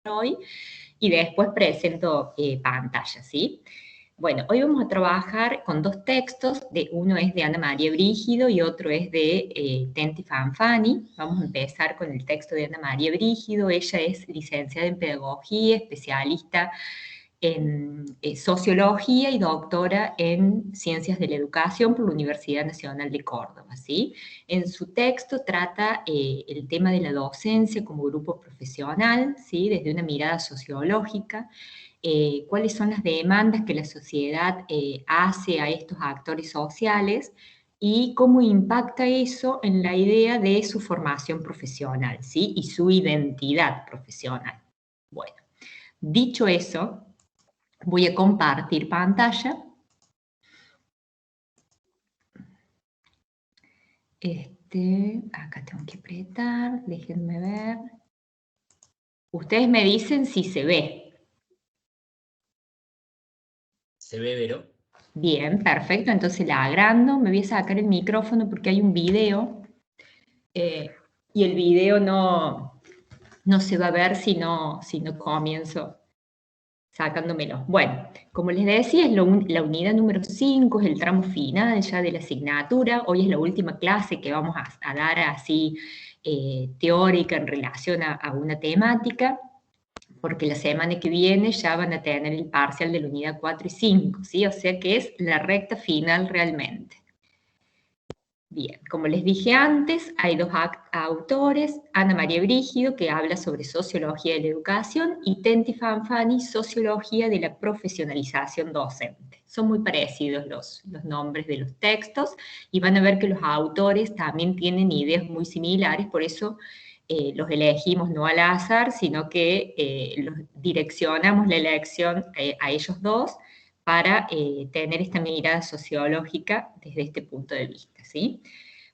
hoy y después presento pantalla, ¿sí? Bueno, hoy vamos a trabajar con dos textos, uno es de Ana María Brígido y otro es de Tenti Fanfani. Vamos a empezar con el texto de Ana María Brígido. Ella es licenciada en Pedagogía, especialista en Sociología y doctora en Ciencias de la Educación por la Universidad Nacional de Córdoba, ¿sí? En su texto trata el tema de la docencia como grupo profesional, ¿sí? Desde una mirada sociológica, cuáles son las demandas que la sociedad hace a estos actores sociales y cómo impacta eso en la idea de su formación profesional, ¿sí? Y su identidad profesional. Bueno, dicho eso, voy a compartir pantalla. Acá tengo que apretar, déjenme ver. Ustedes me dicen si se ve. ¿Se ve, Vero? Bien, perfecto, entonces la agrando. Me voy a sacar el micrófono porque hay un video y el video no se va a ver si no comienzo sacándomelo. Bueno, como les decía, es la unidad número 5, es el tramo final ya de la asignatura. Hoy es la última clase que vamos a dar así teórica en relación a una temática, porque la semana que viene ya van a tener el parcial de la unidad 4 y 5, ¿sí? O sea que es la recta final realmente. Bien, como les dije antes, hay dos autores, Ana María Brígido, que habla sobre sociología de la educación, y Tenti Fanfani, sociología de la profesionalización docente. Son muy parecidos los nombres de los textos y van a ver que los autores también tienen ideas muy similares, por eso los elegimos no al azar, sino que los direccionamos la elección a ellos dos para tener esta mirada sociológica desde este punto de vista, ¿sí?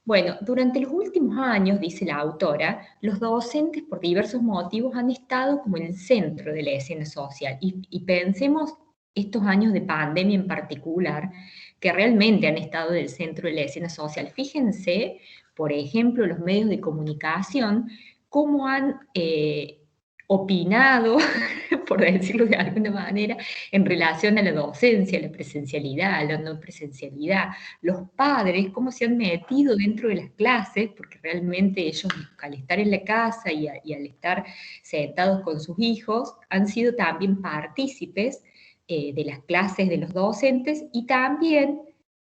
Bueno, durante los últimos años, dice la autora, los docentes por diversos motivos han estado como en el centro de la escena social y pensemos estos años de pandemia en particular, que realmente han estado en el centro de la escena social. Fíjense, por ejemplo, los medios de comunicación, cómo han opinado, por decirlo de alguna manera, en relación a la docencia, a la presencialidad, a la no presencialidad. Los padres, cómo se han metido dentro de las clases, porque realmente ellos, al estar en la casa y al estar sentados con sus hijos, han sido también partícipes de las clases de los docentes y también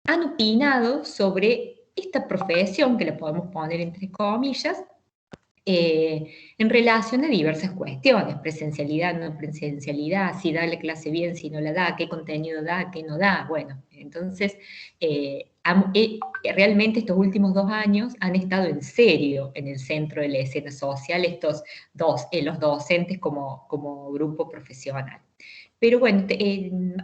han opinado sobre esta profesión, que la podemos poner entre comillas, en relación a diversas cuestiones, presencialidad, no presencialidad, si da la clase bien, si no la da, qué contenido da, qué no da. Bueno, entonces, realmente estos últimos 2 años han estado en serio en el centro de la escena social, estos dos, los docentes como grupo profesional. Pero bueno,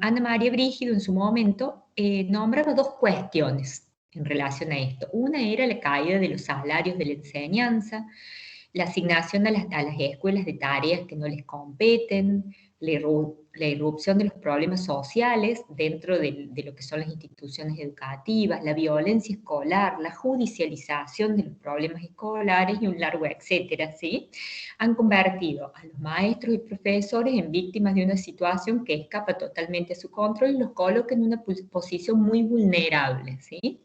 Ana María Brígido en su momento nombraba dos cuestiones en relación a esto. Una era la caída de los salarios de la enseñanza, la asignación a las escuelas de tareas que no les competen, la irrupción de los problemas sociales dentro de lo que son las instituciones educativas, la violencia escolar, la judicialización de los problemas escolares y un largo etcétera, ¿sí? Han convertido a los maestros y profesores en víctimas de una situación que escapa totalmente a su control y los coloca en una posición muy vulnerable, ¿sí?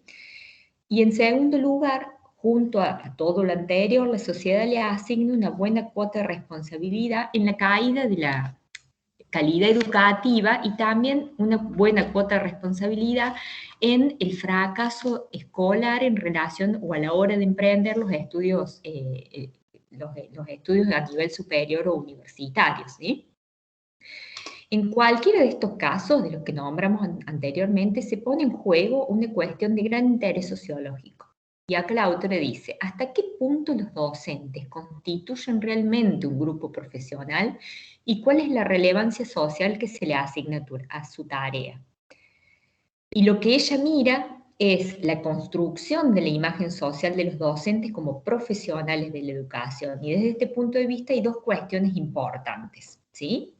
Y en segundo lugar, junto a todo lo anterior, la sociedad le asigna una buena cuota de responsabilidad en la caída de la calidad educativa y también una buena cuota de responsabilidad en el fracaso escolar en relación o a la hora de emprender los estudios, los estudios a nivel superior o universitario, ¿sí? En cualquiera de estos casos, de los que nombramos anteriormente, se pone en juego una cuestión de gran interés sociológico. Y acá la autora dice, ¿hasta qué punto los docentes constituyen realmente un grupo profesional y cuál es la relevancia social que se le asigna a su tarea? Y lo que ella mira es la construcción de la imagen social de los docentes como profesionales de la educación. Y desde este punto de vista hay dos cuestiones importantes, ¿sí?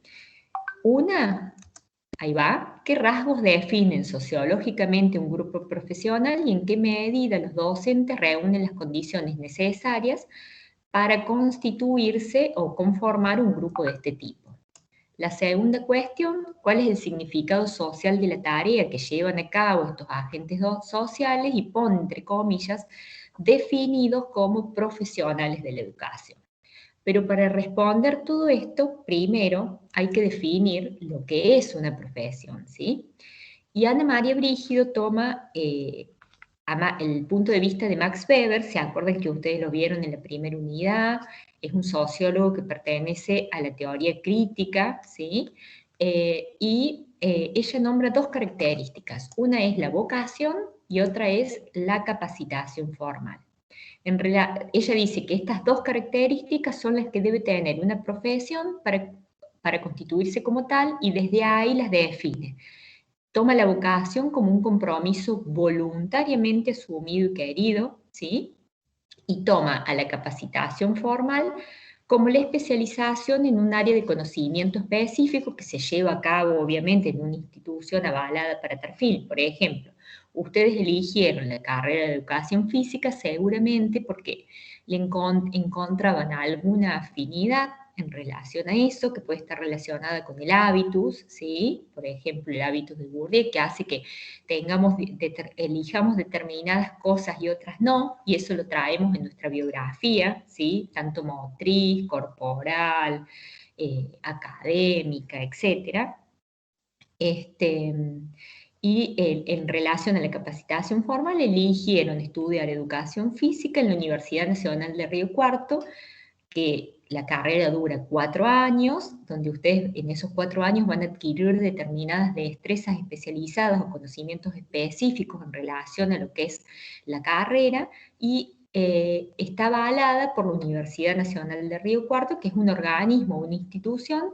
Una, ahí va, ¿qué rasgos definen sociológicamente un grupo profesional y en qué medida los docentes reúnen las condiciones necesarias para constituirse o conformar un grupo de este tipo. La segunda cuestión, ¿cuál es el significado social de la tarea que llevan a cabo estos agentes sociales? Y pone, entre comillas, definidos como profesionales de la educación. Pero para responder todo esto, primero hay que definir lo que es una profesión, ¿sí? Y Ana María Brígido toma el punto de vista de Max Weber. Se acuerdan que ustedes lo vieron en la primera unidad, es un sociólogo que pertenece a la teoría crítica, ¿sí? Ella nombra dos características, una es la vocación y otra es la capacitación formal. En realidad, ella dice que estas dos características son las que debe tener una profesión para constituirse como tal y desde ahí las define. Toma la vocación como un compromiso voluntariamente asumido y querido, ¿sí? Y toma a la capacitación formal como la especialización en un área de conocimiento específico que se lleva a cabo, obviamente, en una institución avalada para tal fin. Por ejemplo, ustedes eligieron la carrera de educación física seguramente porque le encontraban alguna afinidad en relación a eso, que puede estar relacionada con el hábitus, ¿sí? Por ejemplo, el hábitus de Bourdieu, que hace que elijamos determinadas cosas y otras no, y eso lo traemos en nuestra biografía, ¿sí? Tanto motriz, corporal, académica, etc. En relación a la capacitación formal, eligieron estudiar educación física en la Universidad Nacional de Río Cuarto, que la carrera dura 4 años, donde ustedes en esos 4 años van a adquirir determinadas destrezas especializadas o conocimientos específicos en relación a lo que es la carrera, y está avalada por la Universidad Nacional de Río Cuarto, que es un organismo, una institución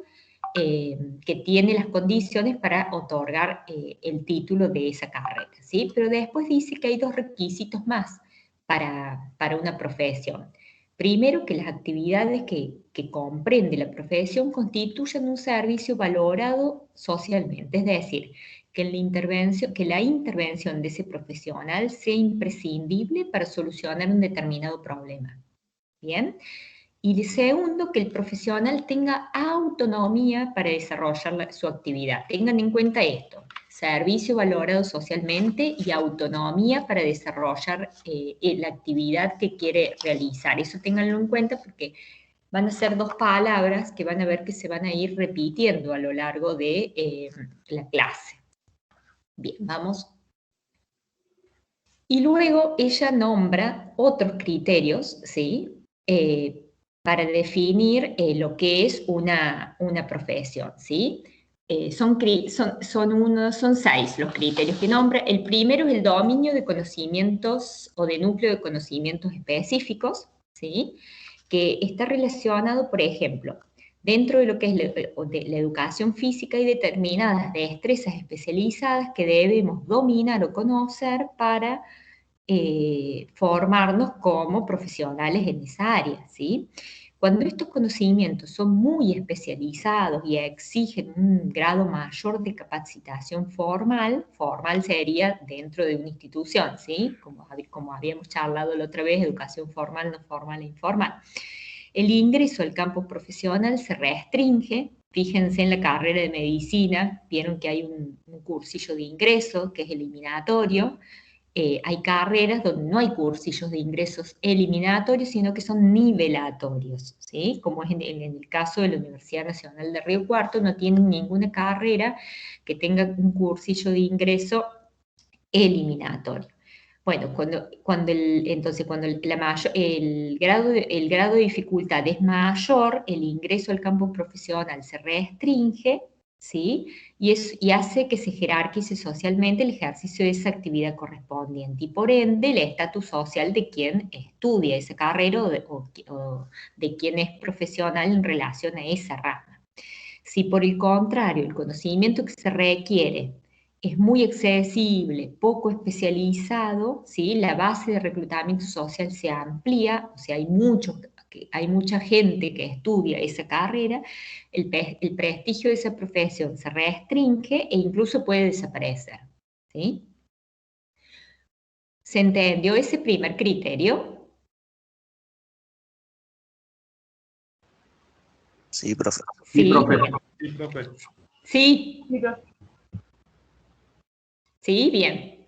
que tiene las condiciones para otorgar el título de esa carrera, ¿sí? Pero después dice que hay dos requisitos más para una profesión. Primero, que las actividades que comprende la profesión constituyan un servicio valorado socialmente, es decir, que la intervención de ese profesional sea imprescindible para solucionar un determinado problema. ¿Bien? Y segundo, que el profesional tenga autonomía para desarrollar su actividad. Tengan en cuenta esto: servicio valorado socialmente y autonomía para desarrollar la actividad que quiere realizar. Eso ténganlo en cuenta porque van a ser dos palabras que van a ver que se van a ir repitiendo a lo largo de la clase. Bien, vamos. Y luego ella nombra otros criterios, ¿sí? Para definir lo que es una profesión, ¿sí? Son 6 los criterios que nombra. El primero es el dominio de conocimientos o de núcleo de conocimientos específicos, ¿sí? Que está relacionado, por ejemplo, dentro de lo que es la educación física hay determinadas destrezas especializadas que debemos dominar o conocer para formarnos como profesionales en esa área, ¿sí? Cuando estos conocimientos son muy especializados y exigen un grado mayor de capacitación formal sería dentro de una institución, ¿sí? Como habíamos charlado la otra vez, educación formal, no formal e informal. El ingreso al campo profesional se restringe. Fíjense en la carrera de medicina, vieron que hay un cursillo de ingreso que es eliminatorio. Hay carreras donde no hay cursillos de ingresos eliminatorios, sino que son nivelatorios, ¿sí? Como es en el caso de la Universidad Nacional de Río Cuarto, no tienen ninguna carrera que tenga un cursillo de ingreso eliminatorio. Bueno, entonces cuando el grado de dificultad es mayor, el ingreso al campo profesional se restringe, ¿sí? Y hace que se jerarquice socialmente el ejercicio de esa actividad correspondiente y por ende el estatus social de quien estudia esa carrera o de quien es profesional en relación a esa rama. Si por el contrario el conocimiento que se requiere es muy accesible, poco especializado, ¿sí? La base de reclutamiento social se amplía, o sea, hay mucha gente que estudia esa carrera, el prestigio de esa profesión se restringe e incluso puede desaparecer, ¿sí? ¿Se entendió ese primer criterio? Sí, profe. Sí, Sí, profe. bien. Sí, profe. Sí. Sí, bien.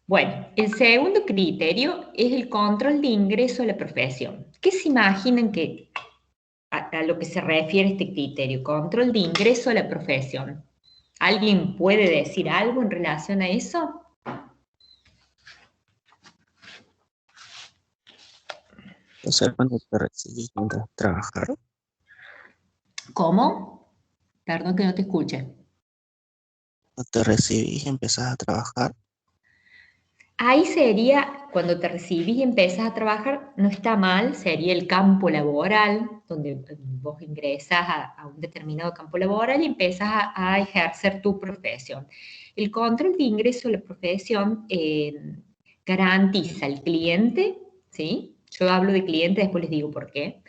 Bueno, el segundo criterio es el control de ingreso a la profesión. ¿Qué se imaginan que a lo que se refiere este criterio? Control de ingreso a la profesión. ¿Alguien puede decir algo en relación a eso? O sea, cuando te recibís mientras trabajar. ¿Cómo? Perdón que no te escuche. Cuando te recibís y empezás a trabajar. Ahí sería, cuando te recibís y empiezas a trabajar, no está mal, sería el campo laboral, donde vos ingresas a un determinado campo laboral y empiezas a ejercer tu profesión. El control de ingreso a la profesión garantiza al cliente, ¿sí? Yo hablo de cliente, después les digo por qué,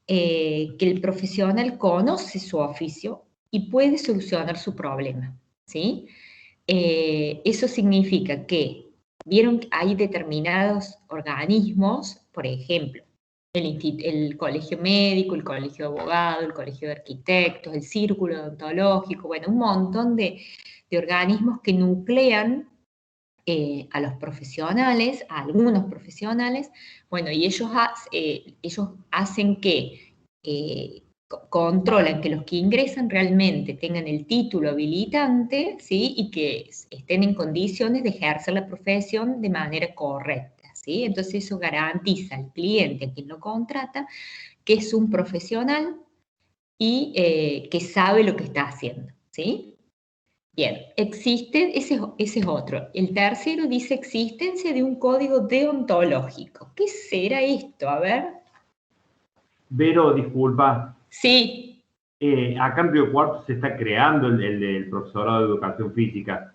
que el profesional conoce su oficio y puede solucionar su problema, ¿sí? Eso significa que, vieron que hay determinados organismos, por ejemplo, el colegio médico, el colegio de abogados, el colegio de arquitectos, el círculo odontológico, bueno, un montón de organismos que nuclean a los profesionales, a algunos profesionales, bueno, y ellos hacen que controlan que los que ingresan realmente tengan el título habilitante, ¿sí? Y que estén en condiciones de ejercer la profesión de manera correcta, ¿sí? Entonces eso garantiza al cliente, a quien lo contrata, que es un profesional y que sabe lo que está haciendo, ¿sí? Bien, ese es otro. El tercero dice existencia de un código deontológico. ¿Qué será esto? A ver. Vero, disculpa. Sí, Acá en Río Cuarto se está creando el del profesorado de educación física.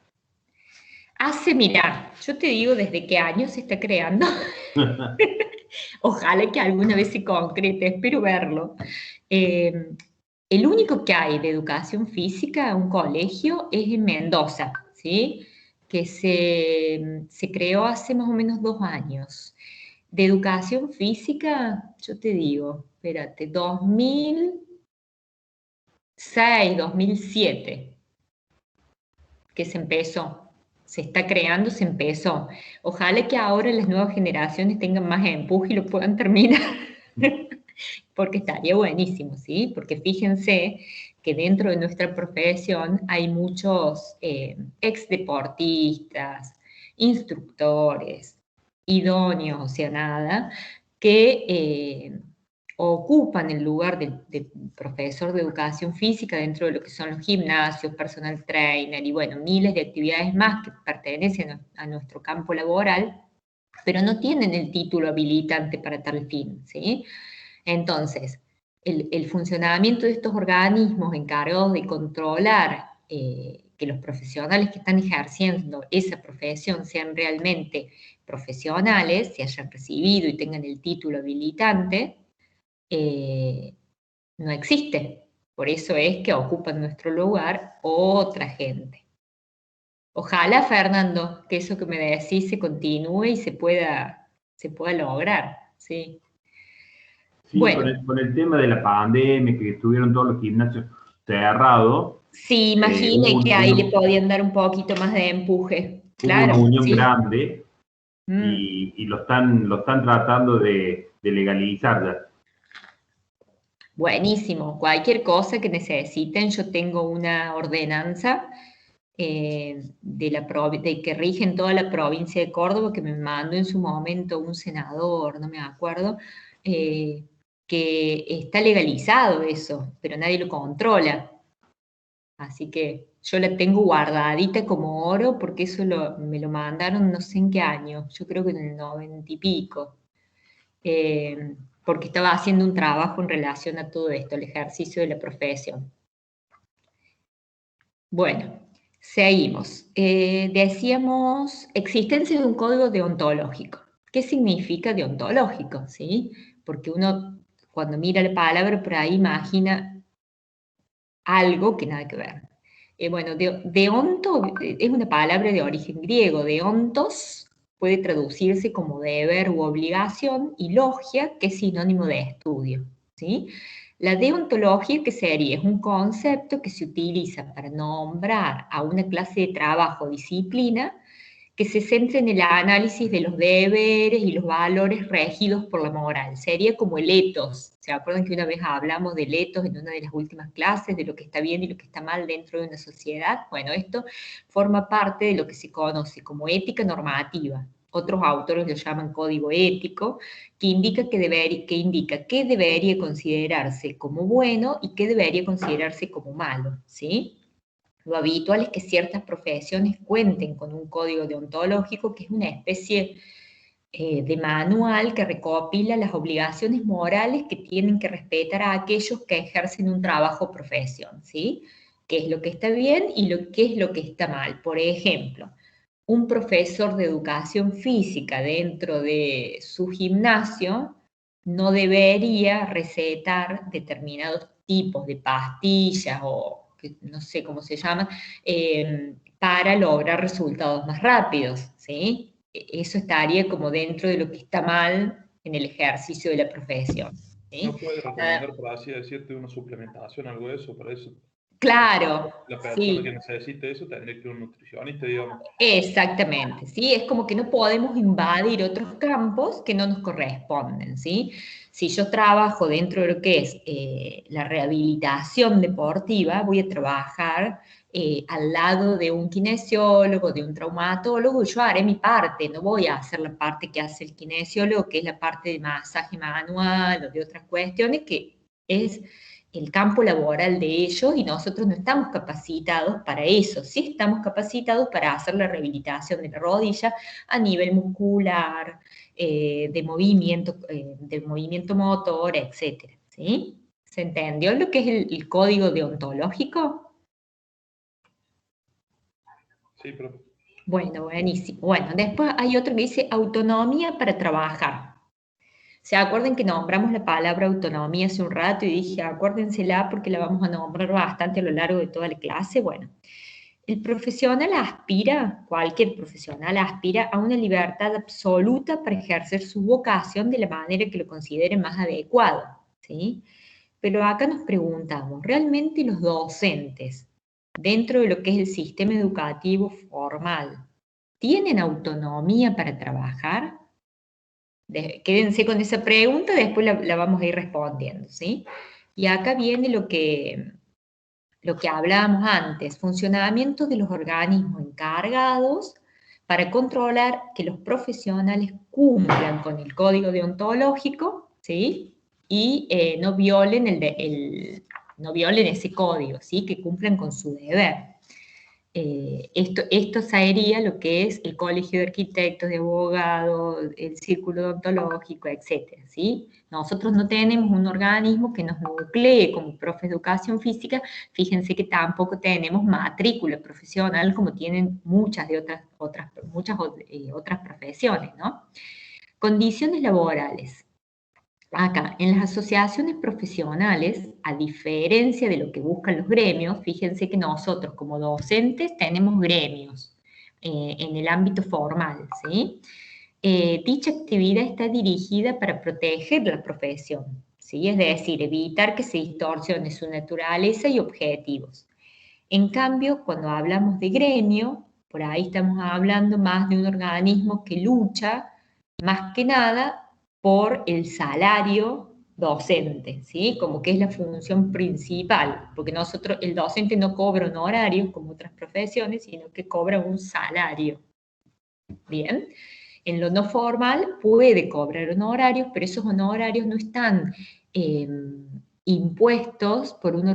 mira, yo te digo desde qué año se está creando. Ojalá que alguna vez se concrete, espero verlo. El único que hay de educación física, un colegio, es en Mendoza, ¿sí? Que se creó hace más o menos 2 años. De educación física, yo te digo, espérate, 2006, 2007, que se empezó. Se está creando, se empezó. Ojalá que ahora las nuevas generaciones tengan más empuje y lo puedan terminar. Porque estaría buenísimo, ¿sí? Porque fíjense que dentro de nuestra profesión hay muchos ex deportistas, instructores, idóneos, o sea, nada, que ocupan el lugar de profesor de educación física dentro de lo que son los gimnasios, personal trainer y, bueno, miles de actividades más que pertenecen a nuestro campo laboral, pero no tienen el título habilitante para tal fin, ¿sí? Entonces, el funcionamiento de estos organismos encargados de controlar que los profesionales que están ejerciendo esa profesión sean realmente profesionales, se hayan recibido y tengan el título habilitante, no existe. Por eso es que ocupan nuestro lugar otra gente. Ojalá, Fernando, que eso que me decís se continúe y se pueda lograr, ¿sí? Sí, Bueno. con el tema de la pandemia, que estuvieron todos los gimnasios cerrados, Sí, hubo imagine que ahí le podían dar un poquito más de empuje. hubo una Claro, unión sí. grande y lo están tratando de legalizar ya. Buenísimo. Cualquier cosa que necesiten, yo tengo una ordenanza de que rige en toda la provincia de Córdoba, que me mandó en su momento un senador, no me acuerdo, que está legalizado eso, pero nadie lo controla. Así que yo la tengo guardadita como oro porque eso me lo mandaron no sé en qué año, yo creo que en el 90 y pico, porque estaba haciendo un trabajo en relación a todo esto, el ejercicio de la profesión. Bueno, seguimos. Decíamos existencia de un código deontológico. ¿Qué significa deontológico? ¿Sí? Porque uno cuando mira la palabra por ahí imagina algo que nada que ver. Bueno, deonto es una palabra de origen griego. Deontos puede traducirse como deber u obligación y logia, que es sinónimo de estudio, ¿sí? La deontología, ¿qué sería? Es un concepto que se utiliza para nombrar a una clase de trabajo o disciplina que se centra en el análisis de los deberes y los valores regidos por la moral. Sería como el ethos. ¿Se acuerdan que una vez hablamos del ethos en una de las últimas clases, de lo que está bien y lo que está mal dentro de una sociedad? Bueno, esto forma parte de lo que se conoce como ética normativa. Otros autores lo llaman código ético, que indica qué debería considerarse como bueno y qué debería considerarse como malo, ¿sí? Lo habitual es que ciertas profesiones cuenten con un código deontológico, que es una especie de manual que recopila las obligaciones morales que tienen que respetar a aquellos que ejercen un trabajo o profesión, ¿sí? ¿Qué es lo que está bien y qué es lo que está mal? Por ejemplo, un profesor de educación física dentro de su gimnasio no debería recetar determinados tipos de pastillas o que no sé cómo se llaman, para lograr resultados más rápidos, ¿sí? Eso estaría como dentro de lo que está mal en el ejercicio de la profesión, ¿sí? No puede recomendar, por así decirte, una suplementación, algo de eso, para eso. Claro, La persona sí. que necesite eso tendría que ir a un nutricionista, digamos. Exactamente, ¿sí? Es como que no podemos invadir otros campos que no nos corresponden, ¿sí? Si yo trabajo dentro de lo que es la rehabilitación deportiva, voy a trabajar al lado de un kinesiólogo, de un traumatólogo, y yo haré mi parte, no voy a hacer la parte que hace el kinesiólogo, que es la parte de masaje manual o de otras cuestiones, que es el campo laboral de ellos y nosotros no estamos capacitados para eso. Sí estamos capacitados para hacer la rehabilitación de la rodilla a nivel muscular, de movimiento motor, etc. ¿Sí? ¿Se entendió lo que es el código deontológico? Sí, pero... Bueno, buenísimo. Bueno, después hay otro que dice autonomía para trabajar. ¿Se acuerdan que nombramos la palabra autonomía hace un rato y dije, acuérdensela porque la vamos a nombrar bastante a lo largo de toda la clase? Bueno, el profesional aspira, cualquier profesional aspira a una libertad absoluta para ejercer su vocación de la manera que lo considere más adecuado, ¿sí? Pero acá nos preguntamos, ¿realmente los docentes, dentro de lo que es el sistema educativo formal, tienen autonomía para trabajar? Quédense con esa pregunta, después la vamos a ir respondiendo, ¿sí? Y acá viene lo que hablábamos antes, funcionamiento de los organismos encargados para controlar que los profesionales cumplan con el código deontológico, ¿sí? Y no violen no violen ese código, ¿sí? Que cumplan con su deber. Esto sería lo que es el colegio de arquitectos, de abogados, el círculo odontológico, etcétera, ¿sí? Nosotros no tenemos un organismo que nos nuclee como profes de educación física. Fíjense que tampoco tenemos matrícula profesional como tienen muchas otras profesiones, ¿no? Condiciones laborales. Acá, en las asociaciones profesionales, a diferencia de lo que buscan los gremios, fíjense que nosotros como docentes tenemos gremios en el ámbito formal, ¿sí? Dicha actividad está dirigida para proteger la profesión, ¿sí? Es decir, evitar que se distorsione su naturaleza y objetivos. En cambio, cuando hablamos de gremio, por ahí estamos hablando más de un organismo que lucha más que nada por el salario docente, ¿sí? Como que es la función principal, porque el docente no cobra honorarios como otras profesiones, sino que cobra un salario. Bien, en lo no formal puede cobrar honorarios, pero esos honorarios no están impuestos por un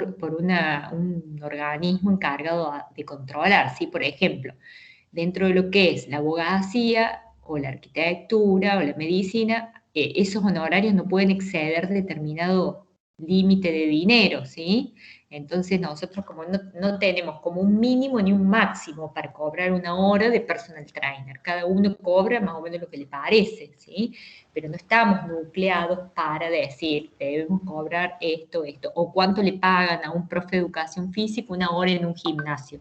organismo encargado de controlar, ¿sí? Por ejemplo, dentro de lo que es la abogacía o la arquitectura o la medicina, esos honorarios no pueden exceder determinado límite de dinero, ¿sí? Entonces nosotros como no tenemos como un mínimo ni un máximo para cobrar una hora de personal trainer. Cada uno cobra más o menos lo que le parece, ¿sí? Pero no estamos nucleados para decir, debemos cobrar esto, o cuánto le pagan a un profe de educación física una hora en un gimnasio.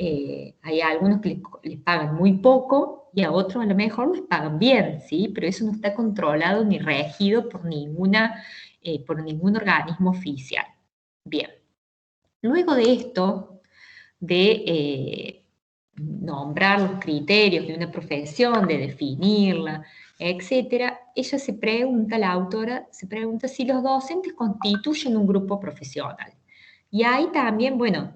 Hay algunos que les pagan muy poco y a otros a lo mejor les pagan bien, ¿sí? Pero eso no está controlado ni regido por ninguna por ningún organismo oficial. Bien, luego de esto, de nombrar los criterios de una profesión, de definirla, etcétera, ella se pregunta, la autora se pregunta si los docentes constituyen un grupo profesional. Y ahí también, bueno,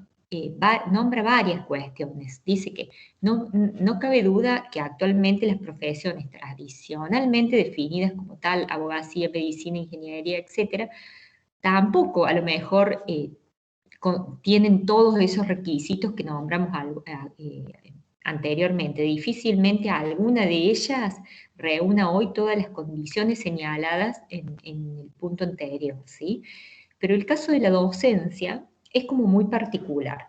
nombra varias cuestiones. Dice que no cabe duda que actualmente las profesiones tradicionalmente definidas como tal, abogacía, medicina, ingeniería, etcétera, tampoco a lo mejor tienen todos esos requisitos que nombramos anteriormente. Difícilmente alguna de ellas reúna hoy todas las condiciones señaladas en el punto anterior, ¿sí? Pero el caso de la docencia es como muy particular.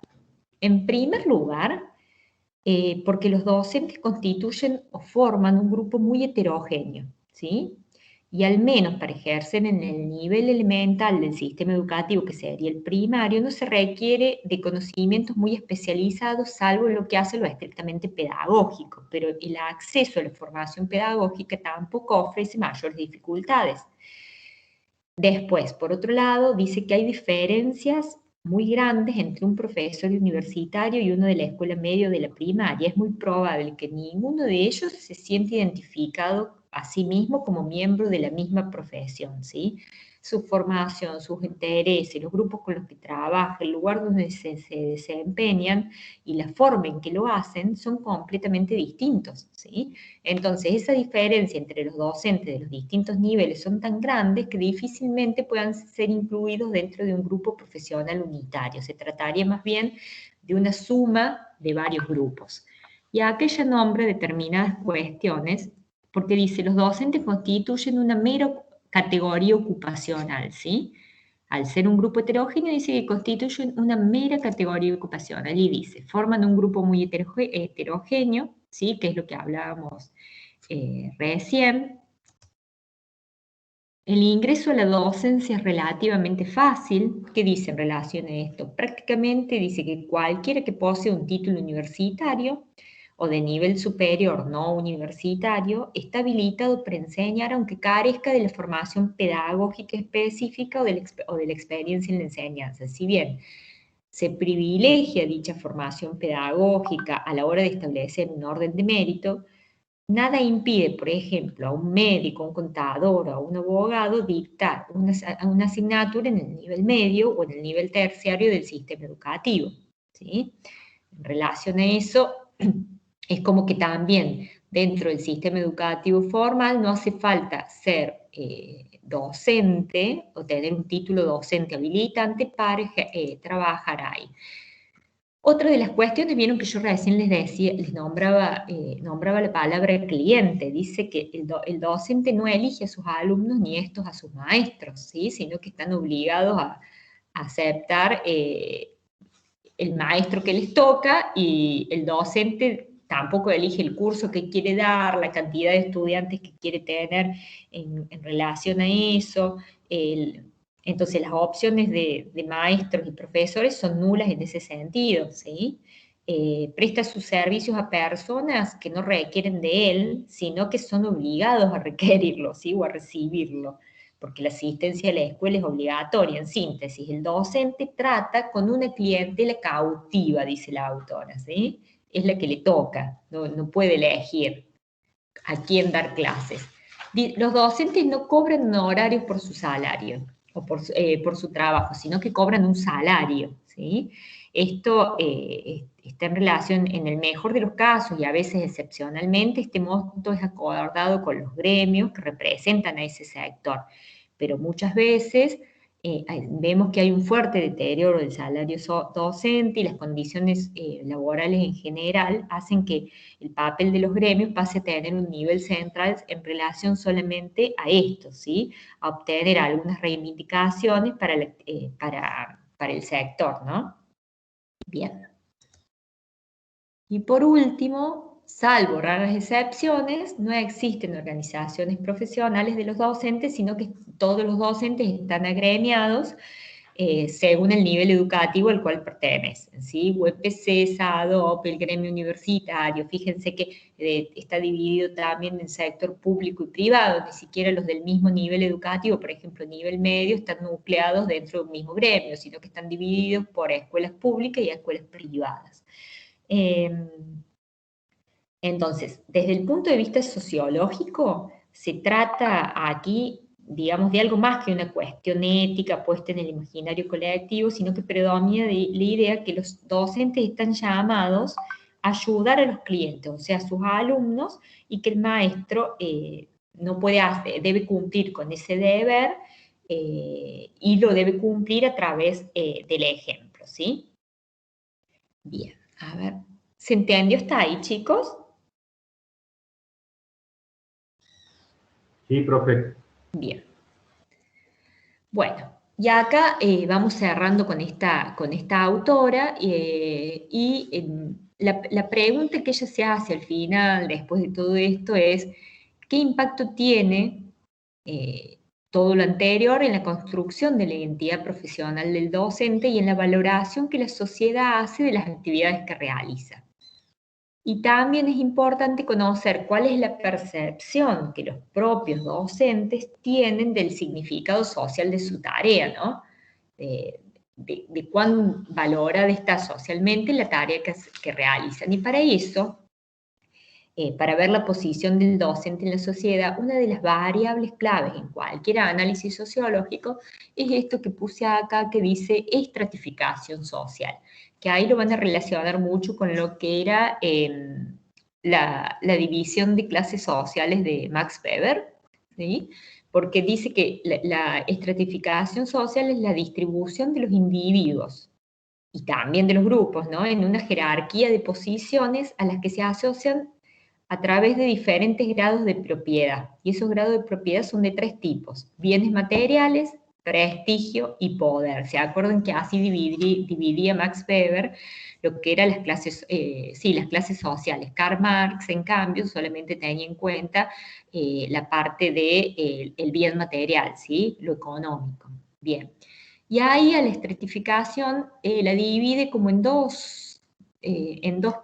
En primer lugar, porque los docentes constituyen o forman un grupo muy heterogéneo, ¿sí? Y al menos para ejercer en el nivel elemental del sistema educativo, que sería el primario, no se requiere de conocimientos muy especializados, salvo en lo que hace lo estrictamente pedagógico, pero el acceso a la formación pedagógica tampoco ofrece mayores dificultades. Después, por otro lado, dice que hay diferencias muy grandes entre un profesor universitario y uno de la escuela media o de la primaria. Es muy probable que ninguno de ellos se siente identificado a sí mismo como miembro de la misma profesión, ¿sí? Su formación, sus intereses, los grupos con los que trabaja, el lugar donde se desempeñan y la forma en que lo hacen son completamente distintos, ¿sí? Entonces, esa diferencia entre los docentes de los distintos niveles son tan grandes que difícilmente puedan ser incluidos dentro de un grupo profesional unitario. Se trataría más bien de una suma de varios grupos. Y acá ella nombra determinadas cuestiones porque dice, los docentes constituyen una mera categoría ocupacional, ¿sí? Al ser un grupo heterogéneo, dice que constituyen una mera categoría ocupacional y dice, forman un grupo muy heterogéneo, ¿sí? Que es lo que hablábamos recién. El ingreso a la docencia es relativamente fácil. ¿Qué dice en relación a esto? Prácticamente dice que cualquiera que posee un título universitario o de nivel superior no universitario está habilitado para enseñar aunque carezca de la formación pedagógica específica o de la experiencia en la enseñanza. Si bien se privilegia dicha formación pedagógica a la hora de establecer un orden de mérito, nada impide, por ejemplo, a un médico, a un contador o a un abogado dictar una asignatura en el nivel medio o en el nivel terciario del sistema educativo, ¿sí? En relación a eso, es como que también dentro del sistema educativo formal no hace falta ser docente o tener un título docente habilitante para trabajar ahí. Otra de las cuestiones, vieron que yo recién les nombraba la palabra cliente. Dice que el docente no elige a sus alumnos ni estos a sus maestros, ¿sí? Sino que están obligados a aceptar el maestro que les toca y el docente tampoco elige el curso que quiere dar, la cantidad de estudiantes que quiere tener en relación a eso. Entonces las opciones de maestros y profesores son nulas en ese sentido, ¿sí? Presta sus servicios a personas que no requieren de él, sino que son obligados a requerirlo, ¿sí? O a recibirlo, porque la asistencia a la escuela es obligatoria. En síntesis, el docente trata con una clientela cautiva, dice la autora, ¿sí? Es la que le toca, no puede elegir a quién dar clases. Los docentes no cobran honorarios por su salario o por su trabajo, sino que cobran un salario, ¿sí? Esto está en relación, en el mejor de los casos y a veces excepcionalmente, este monto es acordado con los gremios que representan a ese sector, pero muchas veces vemos que hay un fuerte deterioro del salario docente y las condiciones laborales en general hacen que el papel de los gremios pase a tener un nivel central en relación solamente a esto, ¿sí? A obtener algunas reivindicaciones para el sector, ¿no? Bien. Y por último, salvo raras excepciones, no existen organizaciones profesionales de los docentes, sino que todos los docentes están agremiados según el nivel educativo al cual pertenecen, ¿sí? UPC, SADOP, el gremio universitario, fíjense que está dividido también en sector público y privado, ni siquiera los del mismo nivel educativo, por ejemplo, nivel medio, están nucleados dentro de un mismo gremio, sino que están divididos por escuelas públicas y escuelas privadas. Entonces, desde el punto de vista sociológico, se trata aquí, digamos, de algo más que una cuestión ética puesta en el imaginario colectivo, sino que predomina la idea que los docentes están llamados a ayudar a los clientes, o sea, a sus alumnos, y que el maestro no puede debe cumplir con ese deber y lo debe cumplir a través del ejemplo, ¿sí? Bien, a ver, ¿se entendió hasta ahí, chicos? Sí, profe. Bien. Bueno, y acá vamos cerrando con esta autora la pregunta que ella se hace al final, después de todo esto, es ¿qué impacto tiene todo lo anterior en la construcción de la identidad profesional del docente y en la valoración que la sociedad hace de las actividades que realiza? Y también es importante conocer cuál es la percepción que los propios docentes tienen del significado social de su tarea, ¿no? De cuán valorada está socialmente la tarea que realizan. Y para eso, para ver la posición del docente en la sociedad, una de las variables claves en cualquier análisis sociológico es esto que puse acá que dice estratificación social, que ahí lo van a relacionar mucho con lo que era la división de clases sociales de Max Weber, ¿sí? Porque dice que la estratificación social es la distribución de los individuos y también de los grupos, ¿no? En una jerarquía de posiciones a las que se asocian a través de diferentes grados de propiedad. Y esos grados de propiedad son de 3 tipos: bienes materiales, prestigio y poder. ¿Se acuerdan que así dividía Max Weber lo que eran las clases, las clases sociales? Karl Marx, en cambio, solamente tenía en cuenta la parte del el bien material, ¿sí? Lo económico. Bien. Y ahí a la estratificación la divide como en dos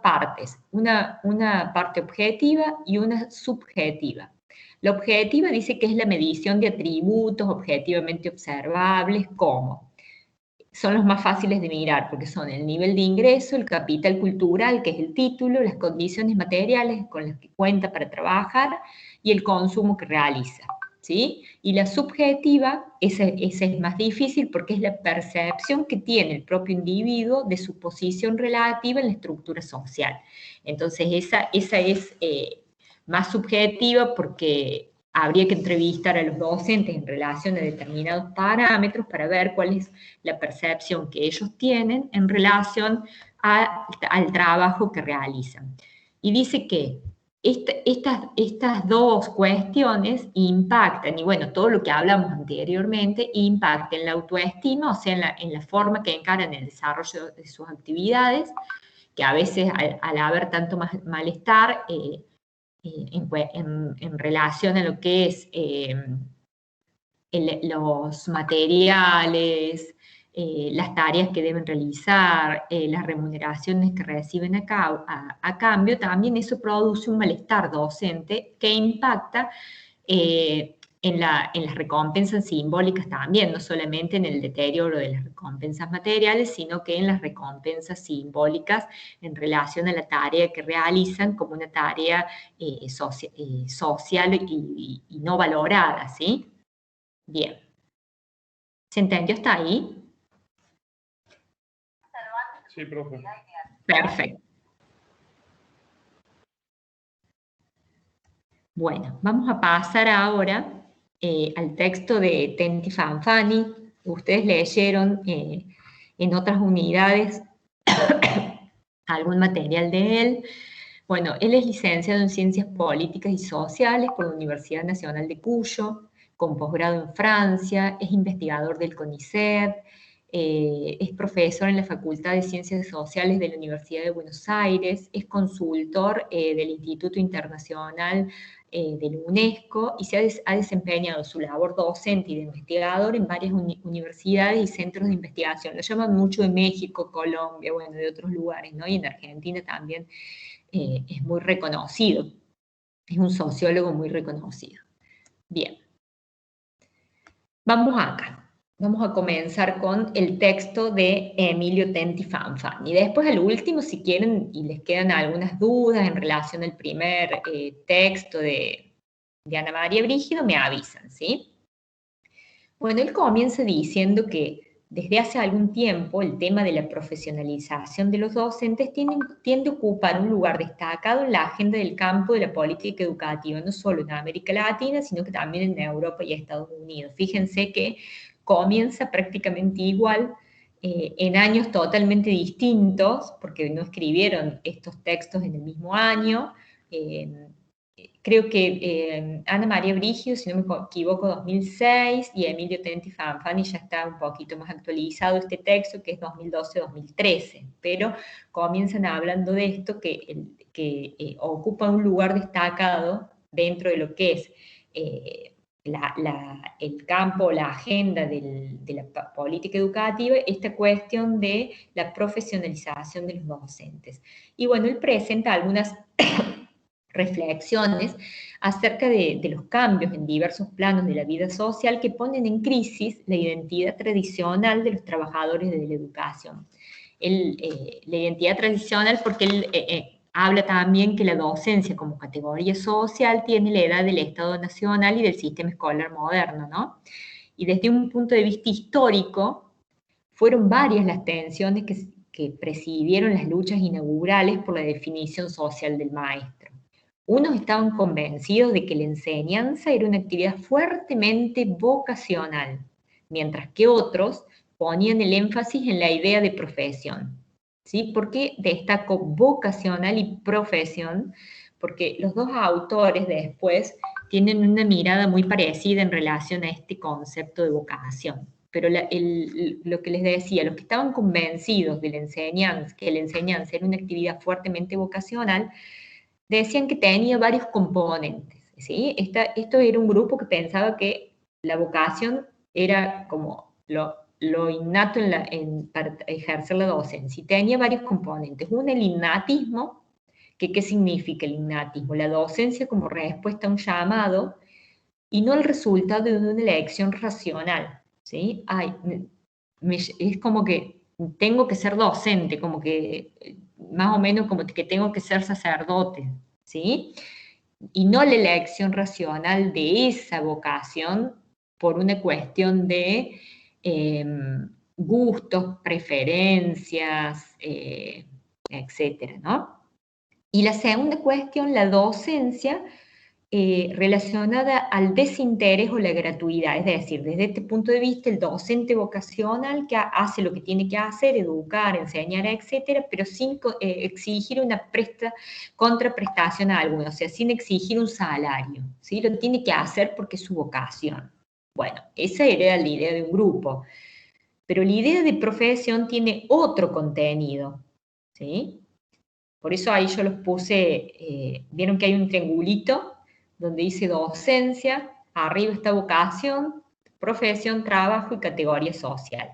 partes, una parte objetiva y una subjetiva. La objetiva dice que es la medición de atributos objetivamente observables, como son los más fáciles de mirar, porque son el nivel de ingreso, el capital cultural, que es el título, las condiciones materiales con las que cuenta para trabajar y el consumo que realiza. ¿Sí? Y la subjetiva, esa es más difícil porque es la percepción que tiene el propio individuo de su posición relativa en la estructura social. Entonces, esa es más subjetiva porque habría que entrevistar a los docentes en relación a determinados parámetros para ver cuál es la percepción que ellos tienen en relación al trabajo que realizan. Y dice que estas dos cuestiones impactan, y bueno, todo lo que hablamos anteriormente, impacta en la autoestima, o sea, en la forma que encaran el desarrollo de sus actividades, que a veces al haber tanto malestar en relación a lo que es los materiales, las tareas que deben realizar, las remuneraciones que reciben a cambio, también eso produce un malestar docente que impacta en las recompensas simbólicas también, no solamente en el deterioro de las recompensas materiales, sino que en las recompensas simbólicas en relación a la tarea que realizan como una tarea social y no valorada, ¿sí? Bien. ¿Se entendió hasta ahí? Sí, profe. Perfecto. Bueno, vamos a pasar ahora al texto de Tenti Fanfani. Ustedes leyeron en otras unidades algún material de él. Bueno, él es licenciado en Ciencias Políticas y Sociales por la Universidad Nacional de Cuyo, con posgrado en Francia, es investigador del CONICET, es profesor en la Facultad de Ciencias Sociales de la Universidad de Buenos Aires, es consultor del Instituto Internacional de la UNESCO y ha desempeñado su labor docente y de investigador en varias universidades y centros de investigación. Lo llaman mucho de México, Colombia, bueno, de otros lugares, ¿no? Y en Argentina también es muy reconocido. Es un sociólogo muy reconocido. Bien. Vamos acá. Vamos a comenzar con el texto de Emilio Tenti Fanfani. Y después al último, si quieren, y les quedan algunas dudas en relación al primer texto de Ana María Brígido, me avisan, ¿sí? Bueno, él comienza diciendo que desde hace algún tiempo el tema de la profesionalización de los docentes tiende a ocupar un lugar destacado en la agenda del campo de la política educativa, no solo en América Latina, sino que también en Europa y Estados Unidos. Fíjense que comienza prácticamente igual, en años totalmente distintos, porque no escribieron estos textos en el mismo año. Creo que Ana María Brígido, si no me equivoco, 2006, y Emilio Tenti Fanfani ya está un poquito más actualizado este texto, que es 2012-2013, pero comienzan hablando de esto que ocupa un lugar destacado dentro de lo que es el campo, la agenda de la política educativa, esta cuestión de la profesionalización de los docentes. Y bueno, él presenta algunas reflexiones acerca de los cambios en diversos planos de la vida social que ponen en crisis la identidad tradicional de los trabajadores de la educación. La identidad tradicional porque él habla también que la docencia como categoría social tiene la edad del Estado Nacional y del sistema escolar moderno, ¿no? Y desde un punto de vista histórico, fueron varias las tensiones que presidieron las luchas inaugurales por la definición social del maestro. Unos estaban convencidos de que la enseñanza era una actividad fuertemente vocacional, mientras que otros ponían el énfasis en la idea de profesión. ¿Sí? ¿Por qué destaco vocacional y profesión? Porque los dos autores después tienen una mirada muy parecida en relación a este concepto de vocación. Pero lo que les decía, los que estaban convencidos de que la enseñanza era una actividad fuertemente vocacional, decían que tenía varios componentes, ¿sí? Esto era un grupo que pensaba que la vocación era como lo innato para ejercer la docencia, y tenía varios componentes. Uno, el innatismo, que ¿qué significa el innatismo? La docencia como respuesta a un llamado y no el resultado de una elección racional, ¿sí? Es como que tengo que ser docente, como que más o menos como que tengo que ser sacerdote, ¿sí? Y no la elección racional de esa vocación por una cuestión de gustos, preferencias, etcétera, ¿no? Y la segunda cuestión, la docencia, relacionada al desinterés o la gratuidad, es decir, desde este punto de vista, el docente vocacional que hace lo que tiene que hacer, educar, enseñar, etcétera, pero sin exigir una contraprestación a alguno, o sea, sin exigir un salario, ¿sí? Lo tiene que hacer porque es su vocación. Bueno, esa era la idea de un grupo, pero la idea de profesión tiene otro contenido, ¿sí? Por eso ahí yo los puse, vieron que hay un triangulito donde dice docencia, arriba está vocación, profesión, trabajo y categoría social.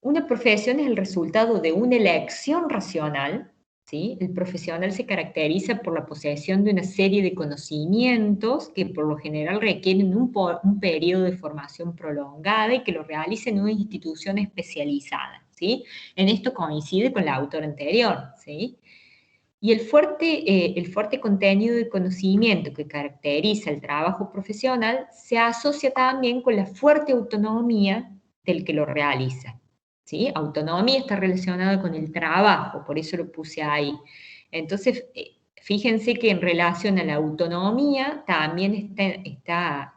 Una profesión es el resultado de una elección racional, ¿sí? El profesional se caracteriza por la posesión de una serie de conocimientos que por lo general requieren un periodo de formación prolongada y que lo realiza en una institución especializada, ¿sí? En esto coincide con la autora anterior, ¿sí? Y el fuerte contenido de conocimiento que caracteriza el trabajo profesional se asocia también con la fuerte autonomía del que lo realiza, ¿sí? Autonomía está relacionada con el trabajo, por eso lo puse ahí. Entonces, fíjense que en relación a la autonomía también está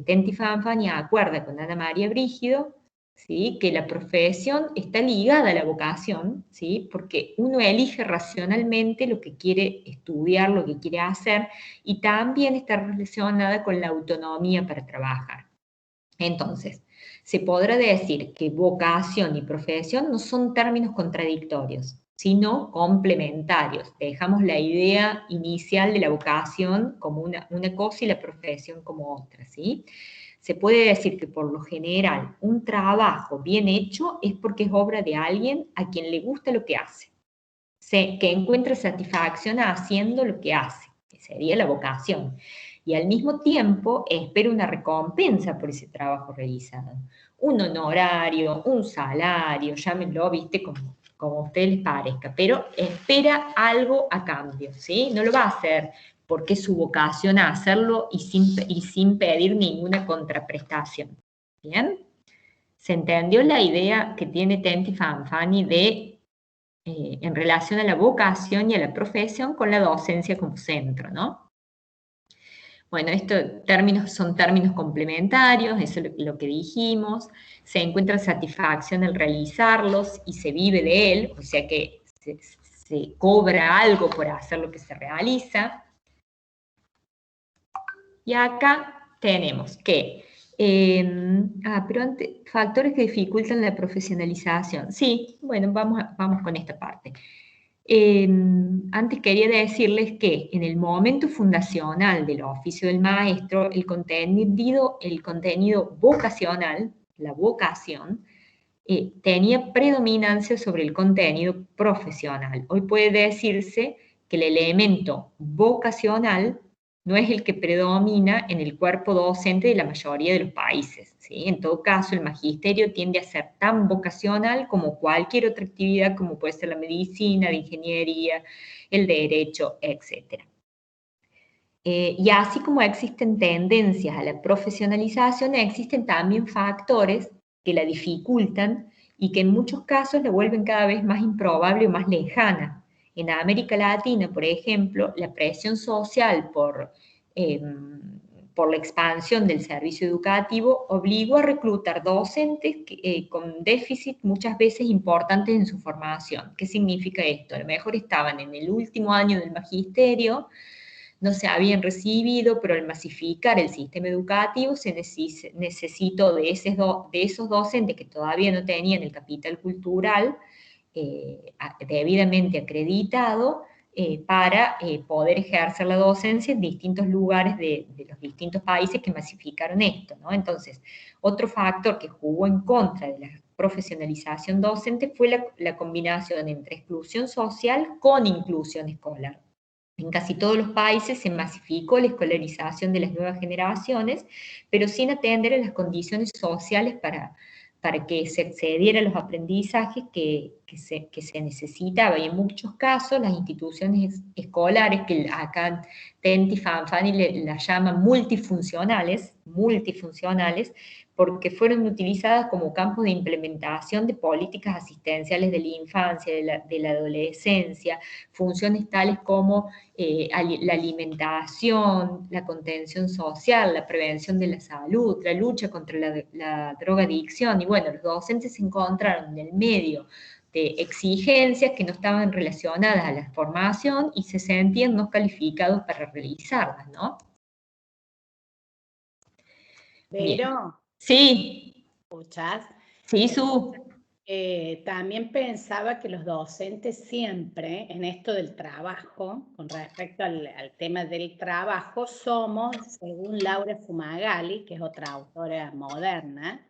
Tenti Fanfani acuerda con Ana María Brígido, ¿sí? Que la profesión está ligada a la vocación, ¿sí? Porque uno elige racionalmente lo que quiere estudiar, lo que quiere hacer, y también está relacionada con la autonomía para trabajar. Entonces, se podrá decir que vocación y profesión no son términos contradictorios, sino complementarios. Dejamos la idea inicial de la vocación como una cosa y la profesión como otra, ¿sí? Se puede decir que por lo general un trabajo bien hecho es porque es obra de alguien a quien le gusta lo que hace, que encuentra satisfacción haciendo lo que hace, que sería la vocación, y al mismo tiempo espera una recompensa por ese trabajo realizado, un honorario, un salario, llámenlo, viste, como a ustedes les parezca, pero espera algo a cambio, ¿sí? No lo va a hacer porque es su vocación a hacerlo y sin pedir ninguna contraprestación. ¿Bien? ¿Se entendió la idea que tiene Tenti Fanfani de en relación a la vocación y a la profesión con la docencia como centro, ¿no? Bueno, estos términos son términos complementarios, eso es lo que dijimos, se encuentra satisfacción al realizarlos y se vive de él, o sea que se cobra algo por hacer lo que se realiza. Y acá tenemos que, pero antes, factores que dificultan la profesionalización. Sí, bueno, vamos con esta parte. Antes quería decirles que en el momento fundacional del oficio del maestro, el contenido vocacional, la vocación, tenía predominancia sobre el contenido profesional. Hoy puede decirse que el elemento vocacional no es el que predomina en el cuerpo docente de la mayoría de los países, ¿sí? En todo caso, el magisterio tiende a ser tan vocacional como cualquier otra actividad, como puede ser la medicina, la ingeniería, el derecho, etc. Y así como existen tendencias a la profesionalización, existen también factores que la dificultan y que en muchos casos la vuelven cada vez más improbable o más lejana. En América Latina, por ejemplo, la presión social por la expansión del servicio educativo obligó a reclutar docentes con déficit muchas veces importantes en su formación. ¿Qué significa esto? A lo mejor estaban en el último año del magisterio, no se habían recibido, pero al masificar el sistema educativo se necesitó de esos docentes que todavía no tenían el capital cultural debidamente acreditado para poder ejercer la docencia en distintos lugares de los distintos países que masificaron esto, ¿no? Entonces, otro factor que jugó en contra de la profesionalización docente fue la combinación entre exclusión social con inclusión escolar. En casi todos los países se masificó la escolarización de las nuevas generaciones, pero sin atender a las condiciones sociales para que se accediera a los aprendizajes que se necesitaba. Y en muchos casos las instituciones escolares, que acá Tenti Fanfani las llama multifuncionales, porque fueron utilizadas como campos de implementación de políticas asistenciales de la infancia, de la adolescencia, funciones tales como la alimentación, la contención social, la prevención de la salud, la lucha contra la drogadicción. Y bueno, los docentes se encontraron en el medio de exigencias que no estaban relacionadas a la formación y se sentían no calificados para realizarlas, ¿no? Pero, sí, ¿escuchás? sí, Su. También pensaba que los docentes siempre, en esto del trabajo, con respecto al tema del trabajo, somos, según Laura Fumagalli, que es otra autora moderna,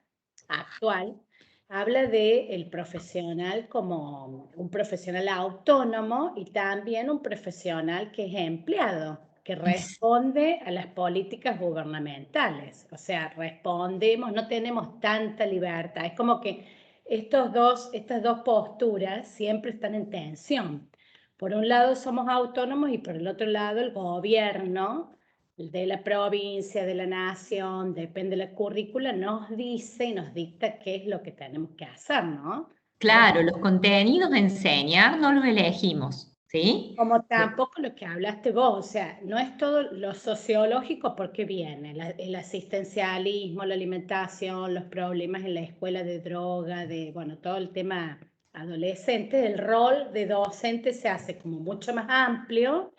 actual, habla de el profesional como un profesional autónomo y también un profesional que es empleado, que responde a las políticas gubernamentales. O sea, respondemos, no tenemos tanta libertad. Es como que estas dos posturas siempre están en tensión. Por un lado somos autónomos y por el otro lado el gobierno de la provincia, de la nación, depende de la currícula, nos dice y nos dicta qué es lo que tenemos que hacer, ¿no? Claro, los contenidos a enseñar no los elegimos, ¿sí? Como tampoco lo que hablaste vos, o sea, no es todo lo sociológico porque viene el asistencialismo, la alimentación, los problemas en la escuela de droga, bueno, todo el tema adolescente, el rol de docente se hace como mucho más amplio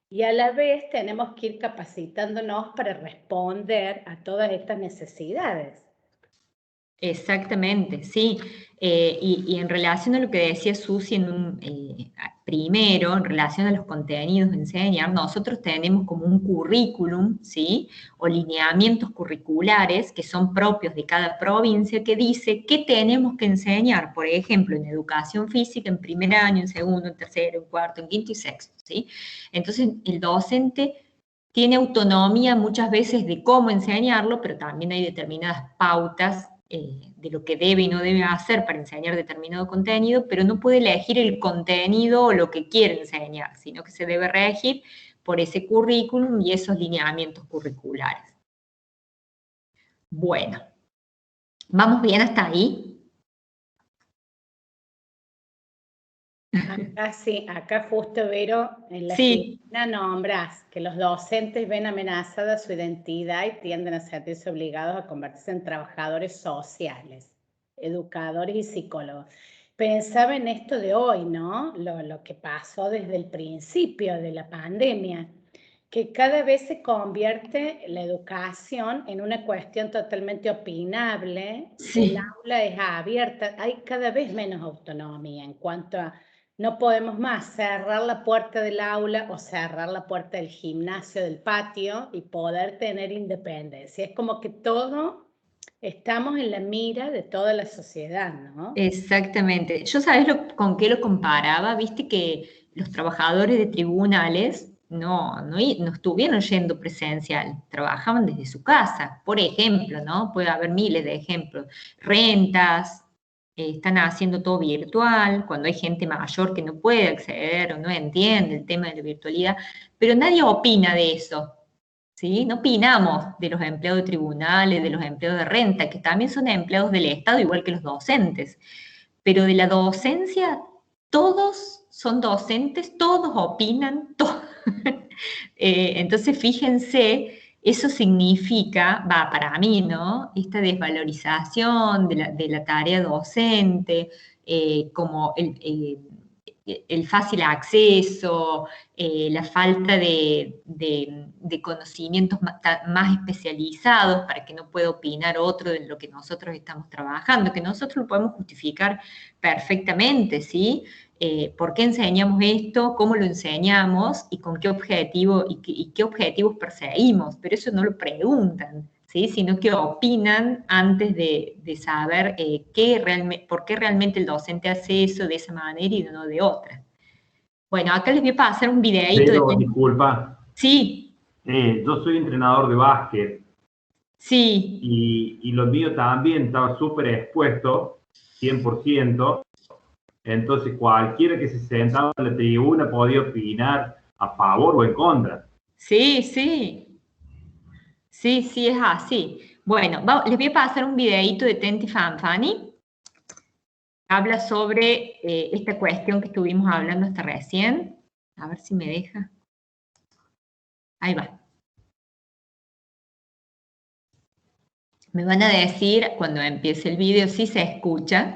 y a la vez tenemos que ir capacitándonos para responder a todas estas necesidades. Exactamente, sí. Y en relación a lo que decía Susi primero, en relación a los contenidos de enseñar, nosotros tenemos como un currículum, ¿sí? O lineamientos curriculares que son propios de cada provincia que dice qué tenemos que enseñar, por ejemplo, en educación física en primer año, en segundo, en tercero, en cuarto, en quinto y sexto, ¿sí? Entonces, el docente tiene autonomía muchas veces de cómo enseñarlo, pero también hay determinadas pautas de lo que debe y no debe hacer para enseñar determinado contenido, pero no puede elegir el contenido o lo que quiere enseñar, sino que se debe regir por ese currículum y esos lineamientos curriculares. Bueno, ¿vamos bien hasta ahí? Acá sí, acá justo, Vero, en la Sí. Filipina nombras que los docentes ven amenazada su identidad y tienden a sentirse obligados a convertirse en trabajadores sociales, educadores y psicólogos. Pensaba en esto de hoy, ¿no? Lo que pasó desde el principio de la pandemia, que cada vez se convierte la educación en una cuestión totalmente opinable, Sí. el aula es abierta, hay cada vez menos autonomía en cuanto a no podemos más cerrar la puerta del aula o cerrar la puerta del gimnasio, del patio y poder tener independencia. Es como que todo estamos en la mira de toda la sociedad, ¿no? Exactamente. Yo, ¿sabes con qué lo comparaba? Viste que los trabajadores de tribunales no estuvieron yendo presencial, trabajaban desde su casa, por ejemplo, ¿no? Puede haber miles de ejemplos. Rentas, están haciendo todo virtual, cuando hay gente mayor que no puede acceder o no entiende el tema de la virtualidad, pero nadie opina de eso. ¿Sí? No opinamos de los empleados de tribunales, de los empleados de renta, que también son empleados del Estado, igual que los docentes. Pero de la docencia, todos son docentes, todos opinan, entonces, fíjense, eso significa, para mí, ¿no? Esta desvalorización de la tarea docente, como el fácil acceso, la falta de conocimientos más especializados para que no pueda opinar otro de lo que nosotros estamos trabajando, que nosotros lo podemos justificar perfectamente, ¿sí? ¿Por qué enseñamos esto? ¿Cómo lo enseñamos? ¿Y con qué objetivo? ¿Y qué objetivos perseguimos? Pero eso no lo preguntan, ¿sí? Sino que opinan antes de saber por qué realmente el docente hace eso de esa manera y no de otra. Bueno, acá les voy a pasar un videíto. Pero, disculpa. Sí. Yo soy entrenador de básquet. Sí. Y lo mío también estaba súper expuesto, 100%. Entonces, cualquiera que se sentaba en la tribuna podía opinar a favor o en contra. Sí, sí. Sí, sí, es así. Bueno, les voy a pasar un videíto de Tenti Fanfani. Habla sobre esta cuestión que estuvimos hablando hasta recién. A ver si me deja. Ahí va. Me van a decir cuando empiece el video si se escucha.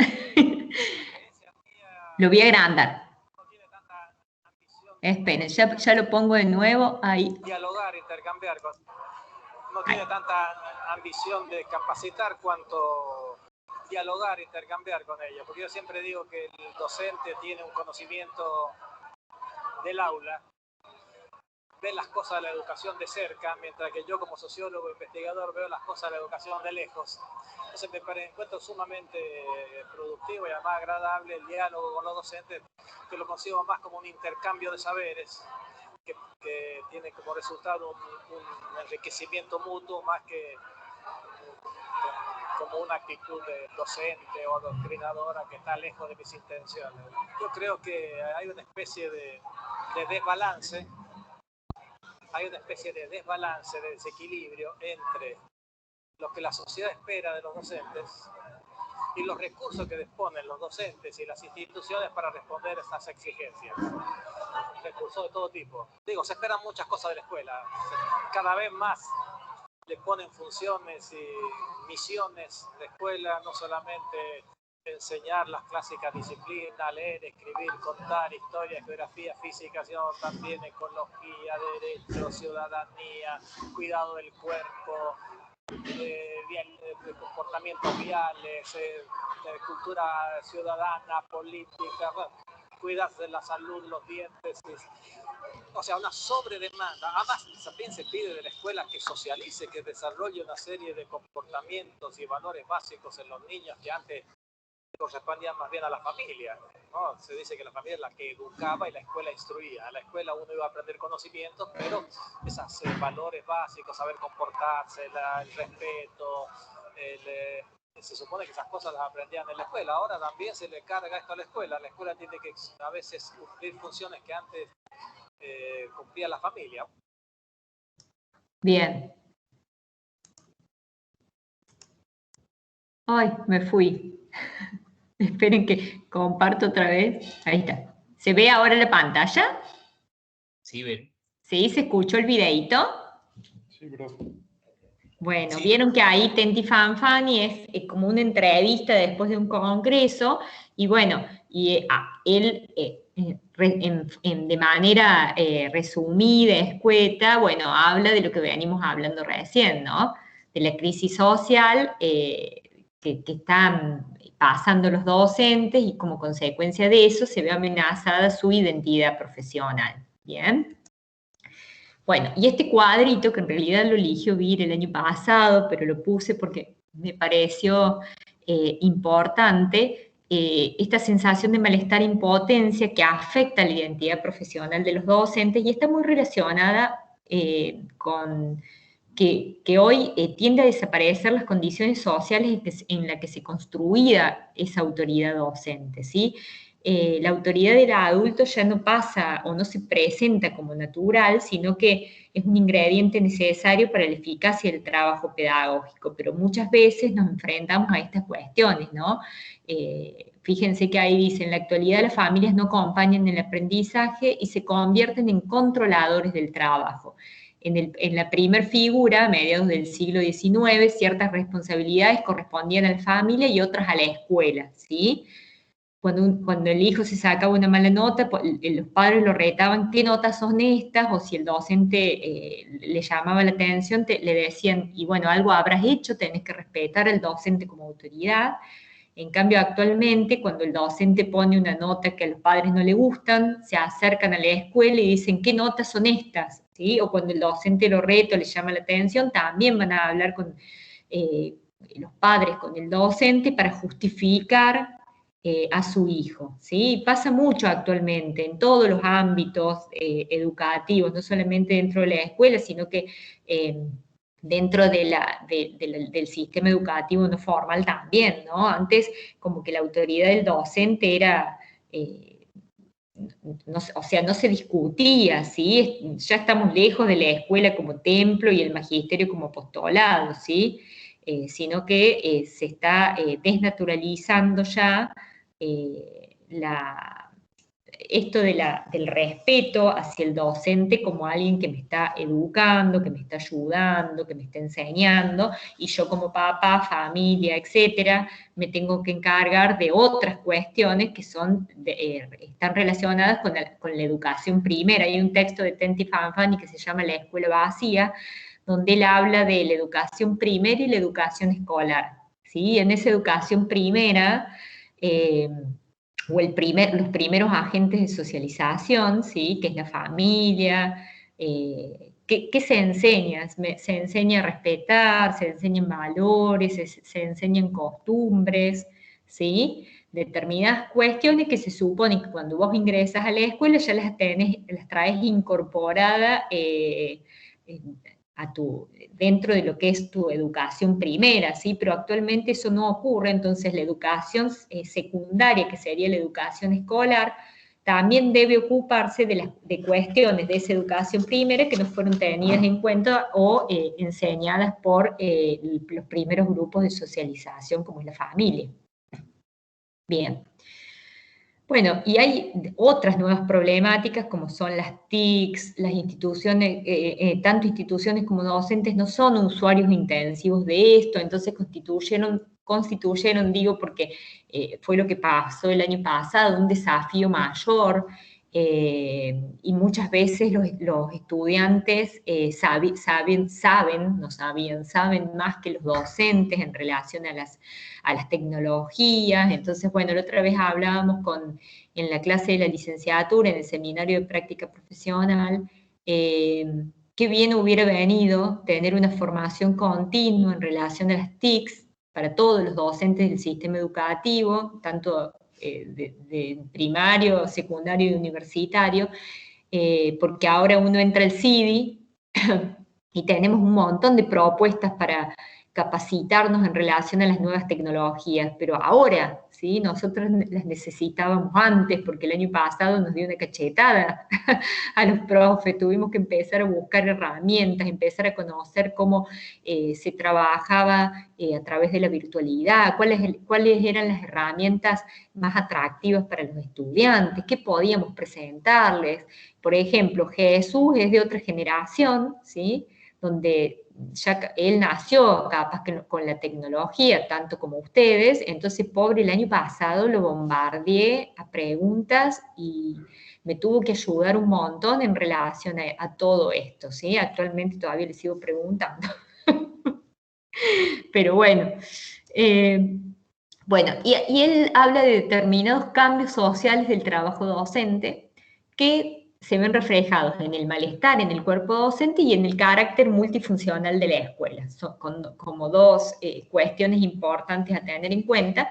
Lo voy a agrandar. Esperen, ya lo pongo de nuevo ahí. Dialogar, intercambiar. No tiene tanta ambición de capacitar cuanto dialogar, intercambiar con ellos. Porque yo siempre digo que el docente tiene un conocimiento del aula, ve las cosas de la educación de cerca, mientras que yo como sociólogo e investigador veo las cosas de la educación de lejos. Entonces me encuentro sumamente productivo y además agradable el diálogo con los docentes, que lo consigo más como un intercambio de saberes, que tiene como resultado un enriquecimiento mutuo más que como una actitud de docente o adoctrinadora que está lejos de mis intenciones. Yo creo que hay una especie de desbalance, de desequilibrio entre lo que la sociedad espera de los docentes y los recursos que disponen los docentes y las instituciones para responder a estas exigencias. Recursos de todo tipo. Digo, se esperan muchas cosas de la escuela. Cada vez más le ponen funciones y misiones de escuela, no solamente enseñar las clásicas disciplinas, leer, escribir, contar, historia, geografía, física, sino también ecología, derecho, ciudadanía, cuidado del cuerpo, de comportamientos viales, de cultura ciudadana, política, bueno, cuidas de la salud, los dientes, o sea, una sobredemanda. Además, también se pide de la escuela que socialice, que desarrolle una serie de comportamientos y valores básicos en los niños que antes correspondían más bien a la familia, ¿no? Se dice que la familia es la que educaba y la escuela instruía. A la escuela uno iba a aprender conocimientos, pero esos valores básicos, saber comportarse, el respeto, se supone que esas cosas las aprendían en la escuela. Ahora también se le carga esto a la escuela. La escuela tiene que a veces cumplir funciones que antes cumplía la familia. Bien. Ay, me fui. Esperen que comparto otra vez. Ahí está. ¿Se ve ahora la pantalla? Sí, Vero. ¿Sí? ¿Se escuchó el videíto? Sí, bro. Bueno, Sí. vieron que ahí Tenti Fanfani es como una entrevista después de un congreso, y bueno, y él de manera resumida, escueta, bueno, habla de lo que venimos hablando recién, ¿no? De la crisis social que están pasando los docentes, y como consecuencia de eso se ve amenazada su identidad profesional, ¿bien? Bueno, y este cuadrito, que en realidad lo eligió Vir el año pasado, pero lo puse porque me pareció importante, esta sensación de malestar e impotencia que afecta la identidad profesional de los docentes, y está muy relacionada con que hoy tiende a desaparecer las condiciones sociales en las que se construía esa autoridad docente, ¿sí? La autoridad del adulto ya no pasa o no se presenta como natural, sino que es un ingrediente necesario para la eficacia del trabajo pedagógico, pero muchas veces nos enfrentamos a estas cuestiones, ¿no? Fíjense que ahí dice, en la actualidad las familias no acompañan el aprendizaje y se convierten en controladores del trabajo. En la primer figura, a mediados del siglo XIX, ciertas responsabilidades correspondían a la familia y otras a la escuela, ¿sí? Cuando el hijo se sacaba una mala nota, los padres lo retaban qué notas son estas, o si el docente le llamaba la atención, le decían, y bueno, algo habrás hecho, tenés que respetar al docente como autoridad. En cambio, actualmente, cuando el docente pone una nota que a los padres no le gustan, se acercan a la escuela y dicen, ¿qué notas son estas? ¿Sí? O cuando el docente lo reta o le llama la atención, también van a hablar con los padres, con el docente, para justificar a su hijo, ¿sí? Pasa mucho actualmente en todos los ámbitos educativos, no solamente dentro de la escuela, sino que dentro del sistema educativo no formal también, ¿no? Antes como que la autoridad del docente era... o sea, no se discutía, ¿sí? Ya estamos lejos de la escuela como templo y el magisterio como apostolado, ¿sí? Sino que se está desnaturalizando ya esto del respeto hacia el docente como alguien que me está educando, que me está ayudando, que me está enseñando, y yo como papá, familia, etcétera, me tengo que encargar de otras cuestiones que están relacionadas con la educación primera. Hay un texto de Tenti Fanfani que se llama La escuela vacía, donde él habla de la educación primera y la educación escolar, ¿sí? En esa educación primera, o los primeros agentes de socialización, ¿sí? Que es la familia, ¿qué se enseña? Se enseña a respetar, se enseñan valores, se enseñan costumbres, ¿sí? Determinadas cuestiones que se supone que cuando vos ingresas a la escuela ya las traes incorporadas dentro de lo que es tu educación primera, ¿sí? Pero actualmente eso no ocurre, entonces la educación secundaria, que sería la educación escolar, también debe ocuparse de cuestiones de esa educación primera que no fueron tenidas en cuenta o enseñadas por los primeros grupos de socialización, como es la familia. Bien. Bueno, y hay otras nuevas problemáticas como son las TICs, las instituciones, tanto instituciones como docentes no son usuarios intensivos de esto, entonces constituyeron, digo, porque fue lo que pasó el año pasado, un desafío mayor y muchas veces los estudiantes saben más que los docentes en relación a las tecnologías. Entonces, bueno, la otra vez hablábamos en la clase de la licenciatura, en el seminario de práctica profesional, qué bien hubiera venido tener una formación continua en relación a las TICs para todos los docentes del sistema educativo, tanto de primario, secundario y universitario, porque ahora uno entra al CIDI y tenemos un montón de propuestas para capacitarnos en relación a las nuevas tecnologías, pero ahora, ¿sí? Nosotros las necesitábamos antes, porque el año pasado nos dio una cachetada a los profes, tuvimos que empezar a buscar herramientas, empezar a conocer cómo se trabajaba a través de la virtualidad, cuáles eran las herramientas más atractivas para los estudiantes, qué podíamos presentarles. Por ejemplo, Jesús es de otra generación, ¿sí? Donde ya él nació capaz que con la tecnología, tanto como ustedes, entonces pobre, el año pasado lo bombardeé a preguntas y me tuvo que ayudar un montón en relación a todo esto, ¿sí? Actualmente todavía le sigo preguntando. Pero bueno, y él habla de determinados cambios sociales del trabajo docente que se ven reflejados en el malestar en el cuerpo docente y en el carácter multifuncional de la escuela. Son como dos cuestiones importantes a tener en cuenta.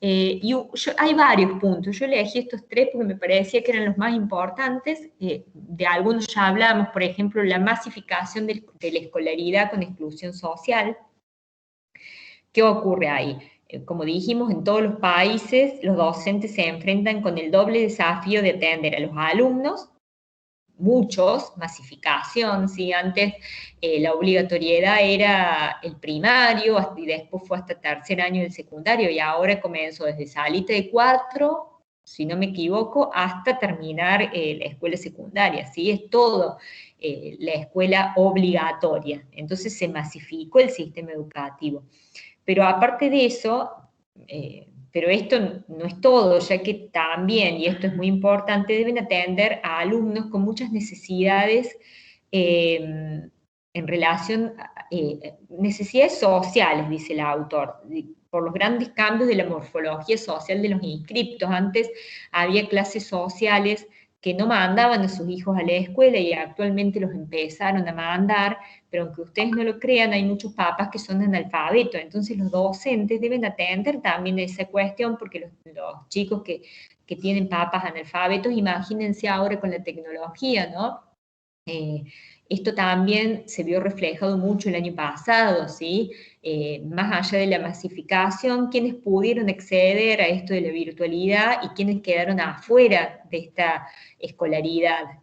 Hay varios puntos, yo elegí estos tres porque me parecía que eran los más importantes. De algunos ya hablamos, por ejemplo, la masificación de la escolaridad con exclusión social. ¿Qué ocurre ahí? Como dijimos, en todos los países los docentes se enfrentan con el doble desafío de atender a los alumnos, muchos, masificación, ¿sí? Antes la obligatoriedad era el primario y después fue hasta tercer año del secundario y ahora comenzó desde salita de 4, si no me equivoco, hasta terminar la escuela secundaria, ¿sí? Es todo la escuela obligatoria. Entonces se masificó el sistema educativo. Pero aparte de eso, pero esto no es todo, ya que también, y esto es muy importante, deben atender a alumnos con muchas necesidades en relación a necesidades sociales, dice el autor, por los grandes cambios de la morfología social de los inscriptos. Antes había clases sociales que no mandaban a sus hijos a la escuela y actualmente los empezaron a mandar, pero aunque ustedes no lo crean, hay muchos papás que son analfabetos, entonces los docentes deben atender también esa cuestión, porque los chicos que tienen papás analfabetos, imagínense ahora con la tecnología, ¿no? Esto también se vio reflejado mucho el año pasado, ¿sí? Más allá de la masificación, quienes pudieron acceder a esto de la virtualidad y quienes quedaron afuera de esta escolaridad.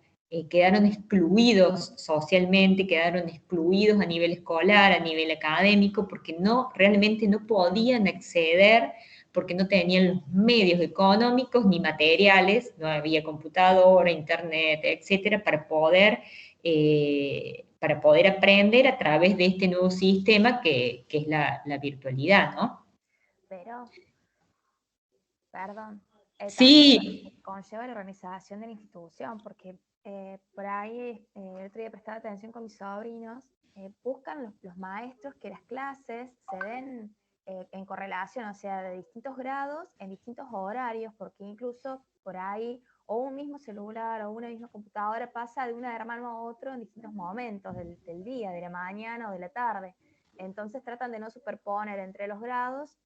Quedaron excluidos socialmente, quedaron excluidos a nivel escolar, a nivel académico, porque realmente no podían acceder, porque no tenían los medios económicos ni materiales, no había computadora, internet, etcétera, para poder aprender a través de este nuevo sistema que es la virtualidad, ¿no? Pero, perdón, sí, conlleva la organización de la institución, porque por ahí el otro día prestaba atención con mis sobrinos, buscan los maestros que las clases se den en correlación, o sea, de distintos grados, en distintos horarios, porque incluso por ahí o un mismo celular o una misma computadora pasa de una hermano a otro en distintos momentos del día, de la mañana o de la tarde. Entonces tratan de no superponer entre los grados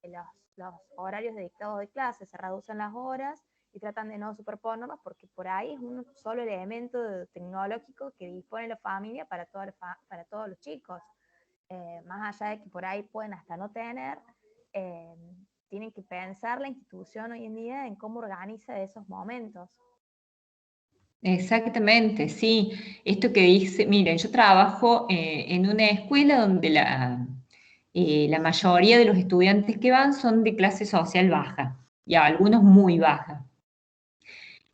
los horarios de dictado de clase, se reducen las horas y tratan de no superponerlos porque por ahí es un solo elemento tecnológico que dispone la familia para todos los chicos. Más allá de que por ahí pueden hasta no tener, tienen que pensar la institución hoy en día en cómo organiza esos momentos. exactamente, sí. Esto que dice, miren, yo trabajo en una escuela donde la mayoría de los estudiantes que van son de clase social baja, y algunos muy baja.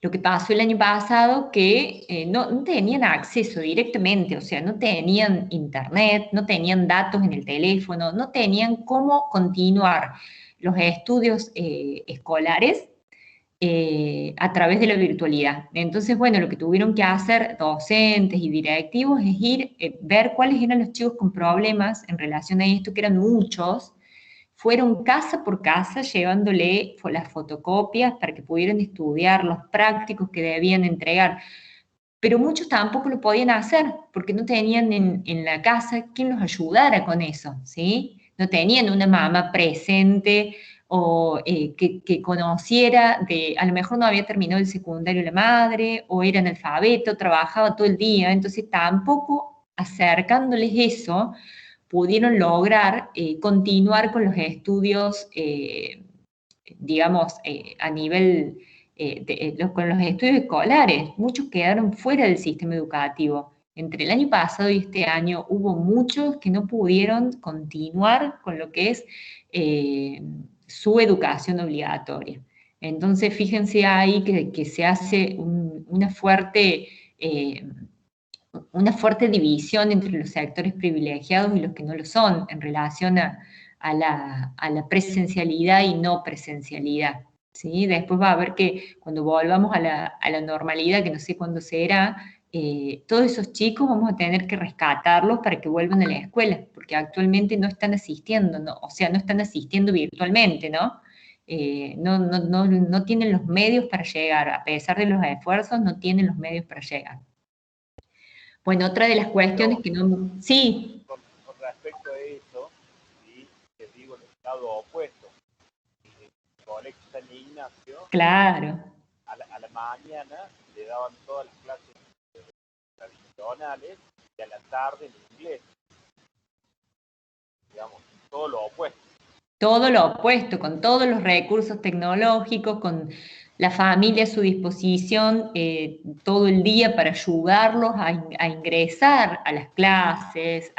Lo que pasó el año pasado que no tenían acceso directamente, o sea, no tenían internet, no tenían datos en el teléfono, no tenían cómo continuar los estudios escolares a través de la virtualidad. Entonces, bueno, lo que tuvieron que hacer docentes y directivos es ir, ver cuáles eran los chicos con problemas en relación a esto, que eran muchos. Fueron casa por casa llevándole las fotocopias para que pudieran estudiar los prácticos que debían entregar. Pero muchos tampoco lo podían hacer porque no tenían en la casa quien los ayudara con eso, ¿sí? No tenían una mamá presente o que conociera, a lo mejor no había terminado el secundario la madre, o era analfabeto, trabajaba todo el día, entonces tampoco acercándoles eso pudieron lograr continuar con los estudios, digamos, a nivel, con los estudios escolares. Muchos quedaron fuera del sistema educativo. Entre el año pasado y este año hubo muchos que no pudieron continuar con lo que es su educación obligatoria. Entonces, fíjense ahí que se hace una fuerte división entre los sectores privilegiados y los que no lo son en relación a la presencialidad y no presencialidad, ¿sí? Después va a haber que cuando volvamos a la normalidad, que no sé cuándo será, todos esos chicos vamos a tener que rescatarlos para que vuelvan a la escuela, porque actualmente no están asistiendo, ¿no? O sea, no están asistiendo virtualmente, ¿no? No tienen los medios para llegar, a pesar de los esfuerzos, no tienen los medios para llegar. Bueno, otra de las cuestiones que no... Sí. Con respecto a eso, sí, te digo el estado opuesto. El colegio San Ignacio, Claro. a la mañana le daban todas las clases tradicionales y a la tarde en inglés. Digamos, todo lo opuesto. Todo lo opuesto, con todos los recursos tecnológicos, con la familia a su disposición todo el día para ayudarlos a ingresar a las clases,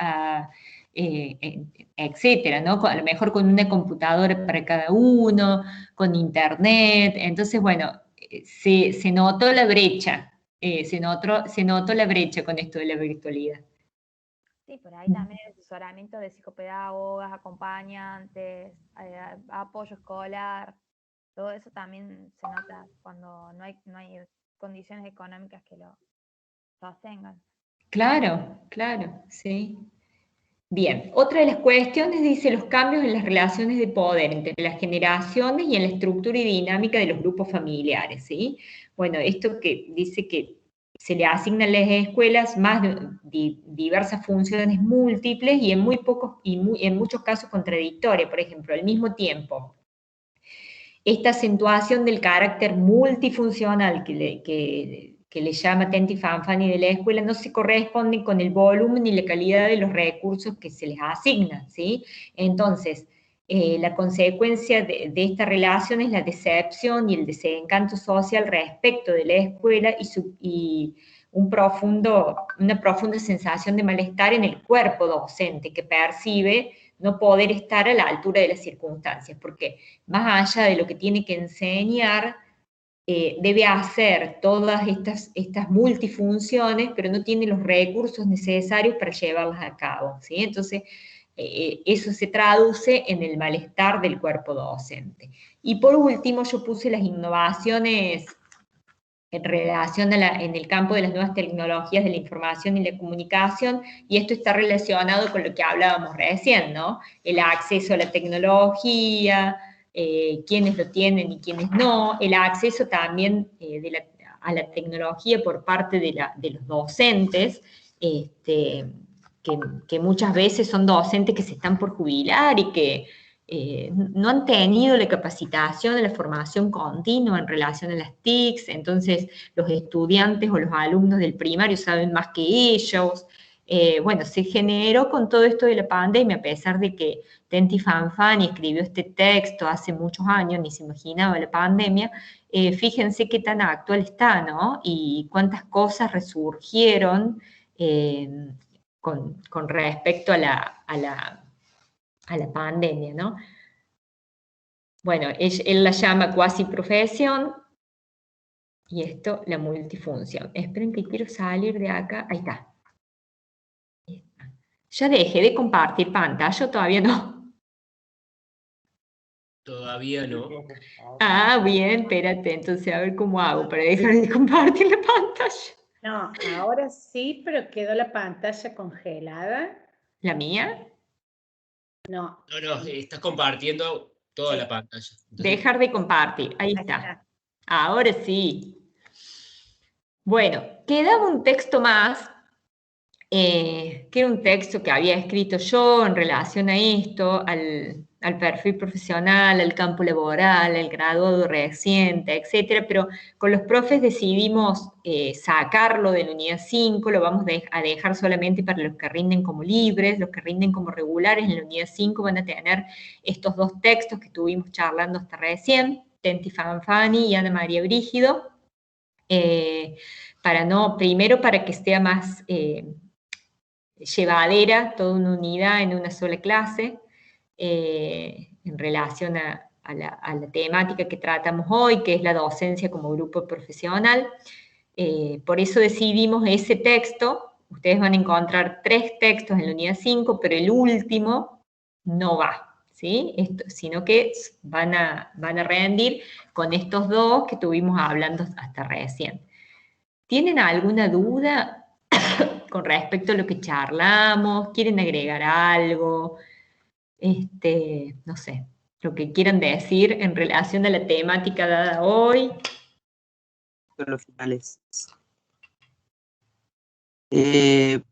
etcétera, ¿no? A lo mejor con una computadora para cada uno, con internet. Entonces, bueno, se notó la brecha, se notó la brecha con esto de la virtualidad. Sí, por ahí también el asesoramiento de psicopedagogas, acompañantes, apoyo escolar, todo eso también se nota cuando no hay condiciones económicas que lo sostengan. Claro, claro, sí. Bien, otra de las cuestiones dice los cambios en las relaciones de poder entre las generaciones y en la estructura y dinámica de los grupos familiares, ¿sí? Bueno, esto que dice que se le asignan a las escuelas más diversas funciones múltiples y en muchos casos contradictorias, por ejemplo, al mismo tiempo. Esta acentuación del carácter multifuncional que le llama Tenti Fanfani de la escuela no se corresponde con el volumen y la calidad de los recursos que se les asignan, ¿sí? Entonces, la consecuencia de esta relación es la decepción y el desencanto social respecto de la escuela y una profunda sensación de malestar en el cuerpo docente que percibe no poder estar a la altura de las circunstancias, porque más allá de lo que tiene que enseñar, debe hacer todas estas multifunciones, pero no tiene los recursos necesarios para llevarlas a cabo, ¿sí? Entonces, eso se traduce en el malestar del cuerpo docente. Y por último, yo puse las innovaciones en relación en el campo de las nuevas tecnologías de la información y la comunicación, y esto está relacionado con lo que hablábamos recién, ¿no? El acceso a la tecnología, quiénes lo tienen y quiénes no, el acceso también a la tecnología por parte de los docentes, que muchas veces son docentes que se están por jubilar y que no han tenido la capacitación de la formación continua en relación a las TICs, entonces los estudiantes o los alumnos del primario saben más que ellos. Bueno, se generó con todo esto de la pandemia, a pesar de que Tenti Fanfani escribió este texto hace muchos años, ni se imaginaba la pandemia, fíjense qué tan actual está, ¿no? Y cuántas cosas resurgieron con respecto a la pandemia, ¿no? Bueno, él la llama cuasi profesión y esto la multifunción. Esperen que quiero salir de acá. Ahí está. Ya dejé de compartir pantalla, todavía no. Todavía no. Ah, bien, espérate, entonces a ver cómo hago para dejar de compartir la pantalla. No, ahora sí, pero quedó la pantalla congelada. ¿La mía? No. No, estás compartiendo toda Sí. la pantalla. Entonces, Dejar de compartir, ahí está. Ahora sí. Bueno, quedaba un texto más, que era un texto que había escrito yo en relación a esto, al perfil profesional, al campo laboral, al graduado reciente, etcétera, pero con los profes decidimos sacarlo de la unidad 5, lo vamos a dejar solamente para los que rinden como libres, los que rinden como regulares en la unidad 5 van a tener estos dos textos que estuvimos charlando hasta recién, Tenti Fanfani y Ana María Brígido, primero para que sea más llevadera, toda una unidad en una sola clase, en relación a la temática que tratamos hoy, que es la docencia como grupo profesional. Por eso decidimos ese texto. Ustedes van a encontrar 3 textos en la unidad 5, pero el último no va, ¿sí? Sino que van a rendir con estos 2 que estuvimos hablando hasta recién. ¿Tienen alguna duda con respecto a lo que charlamos? ¿Quieren agregar algo? No sé, lo que quieran decir en relación a la temática dada hoy. Los finales.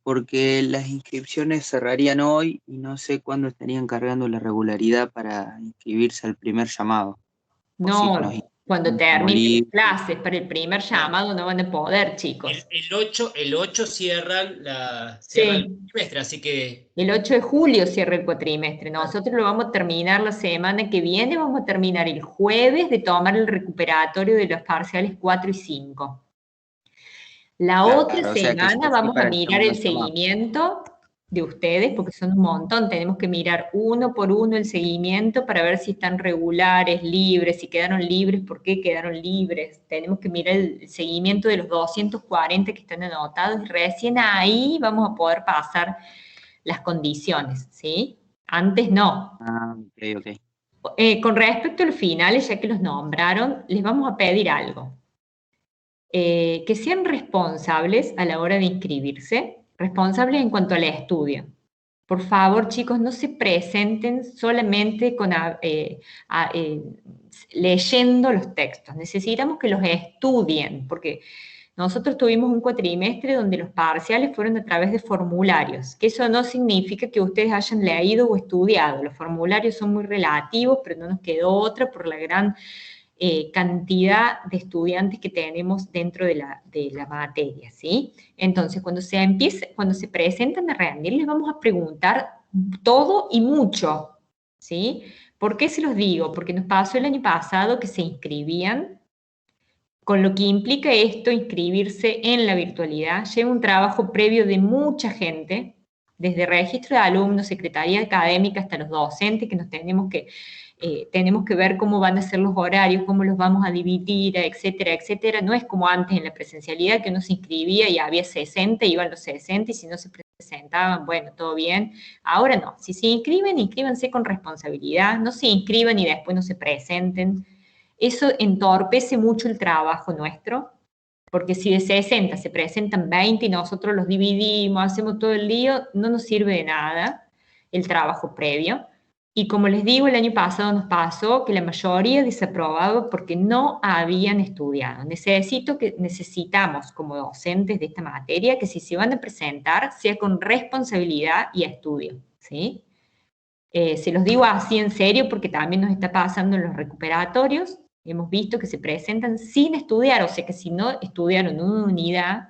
Porque las inscripciones cerrarían hoy y no sé cuándo estarían cargando la regularidad para inscribirse al primer llamado. No, cuando terminen las libre. clases, para el primer llamado no van a poder, chicos. el 8 cierran Sí. el trimestre, así que... El 8 de julio cierra el cuatrimestre. Nosotros lo vamos a terminar la semana que viene, vamos a terminar el jueves de tomar el recuperatorio de los parciales 4 y 5. La Claro, otra o sea que semana yo fui vamos a para el mirar segundo el llamado. seguimiento de ustedes, porque son un montón, tenemos que mirar uno por uno el seguimiento para ver si están regulares, libres, si quedaron libres, por qué quedaron libres. Tenemos que mirar el seguimiento de los 240 que están anotados y recién ahí vamos a poder pasar las condiciones, ¿sí? Antes no. Ah, ok, ok. Con respecto a los finales, ya que los nombraron, les vamos a pedir algo. Que sean responsables a la hora de inscribirse, responsables en cuanto al estudio. Por favor, chicos, no se presenten solamente leyendo los textos. Necesitamos que los estudien, porque nosotros tuvimos un cuatrimestre donde los parciales fueron a través de formularios, que eso no significa que ustedes hayan leído o estudiado. Los formularios son muy relativos, pero no nos quedó otra por la gran cantidad de estudiantes que tenemos dentro de la materia, ¿sí? Entonces, cuando se presentan a rendir, les vamos a preguntar todo y mucho, ¿sí? ¿Por qué se los digo? Porque nos pasó el año pasado que se inscribían, con lo que implica esto, inscribirse en la virtualidad, lleva un trabajo previo de mucha gente, desde registro de alumnos, secretaría académica, hasta los docentes, que tenemos que ver cómo van a ser los horarios, cómo los vamos a dividir, etcétera, etcétera. No es como antes en la presencialidad, que uno se inscribía y había 60, iban los 60, y si no se presentaban, bueno, todo bien. Ahora no, si se inscriben, inscríbanse con responsabilidad, no se inscriban y después no se presenten. Eso entorpece mucho el trabajo nuestro, porque si de 60 se presentan 20 y nosotros los dividimos, hacemos todo el lío, no nos sirve de nada el trabajo previo. Y como les digo, el año pasado nos pasó que la mayoría desaprobaba porque no habían estudiado. Necesitamos como docentes de esta materia que si se van a presentar sea con responsabilidad y estudio, ¿sí? Se los digo así en serio porque también nos está pasando en los recuperatorios. Hemos visto que se presentan sin estudiar, o sea que si no estudiaron una unidad,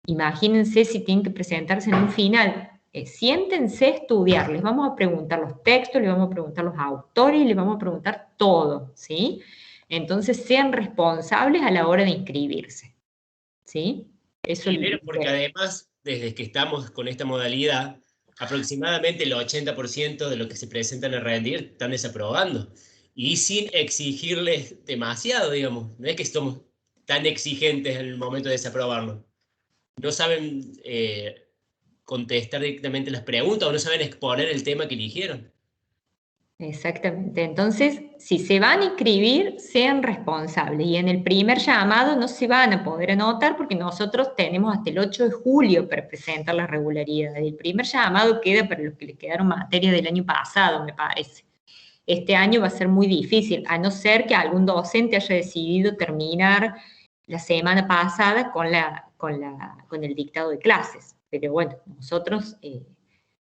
imagínense si tienen que presentarse en un final. Siéntense a estudiar, les vamos a preguntar los textos, les vamos a preguntar los autores y les vamos a preguntar todo, ¿sí? Entonces sean responsables a la hora de inscribirse, ¿sí? Eso Primero, porque además, desde que estamos con esta modalidad, aproximadamente el 80% de los que se presentan a rendir están desaprobando. Y sin exigirles demasiado, digamos. No es que somos tan exigentes en el momento de desaprobarnos. No saben contestar directamente las preguntas o no saben exponer el tema que eligieron. Exactamente. Entonces, si se van a inscribir, sean responsables. Y en el primer llamado no se van a poder anotar porque nosotros tenemos hasta el 8 de julio para presentar la regularidad. El primer llamado queda para los que les quedaron materias del año pasado, me parece. Este año va a ser muy difícil, a no ser que algún docente haya decidido terminar la semana pasada con el dictado de clases. Pero bueno, nosotros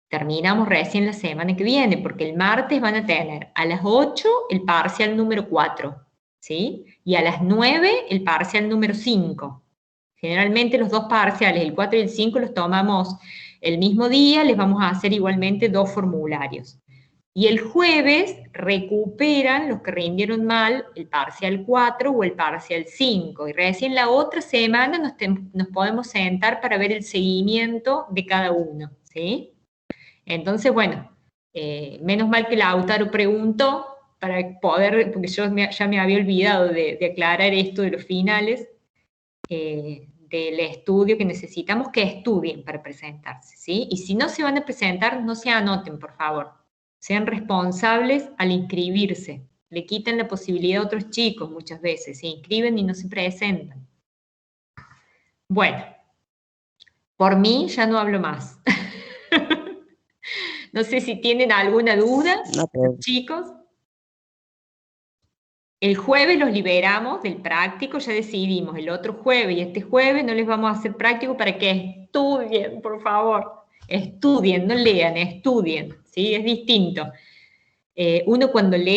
terminamos recién la semana que viene, porque el martes van a tener a las 8 el parcial número 4, ¿sí? Y a las 9 el parcial número 5. Generalmente los dos parciales, el 4 y el 5, los tomamos el mismo día, les vamos a hacer igualmente 2 formularios. Y el jueves recuperan los que rindieron mal el parcial 4 o el parcial 5. Y recién la otra semana nos podemos sentar para ver el seguimiento de cada uno, ¿sí? Entonces, bueno, menos mal que Lautaro preguntó para poder, porque yo ya me había olvidado de aclarar esto de los finales, del estudio que necesitamos que estudien para presentarse, ¿sí? Y si no se van a presentar, no se anoten, por favor. Sean responsables al inscribirse. Le quitan la posibilidad a otros chicos muchas veces, se inscriben y no se presentan. Bueno, por mí ya no hablo más. No sé si tienen alguna duda, chicos. El jueves los liberamos del práctico, ya decidimos, el otro jueves y este jueves no les vamos a hacer práctico para que estudien, por favor. Estudien, no lean, estudien, ¿sí? Es distinto. Uno cuando lee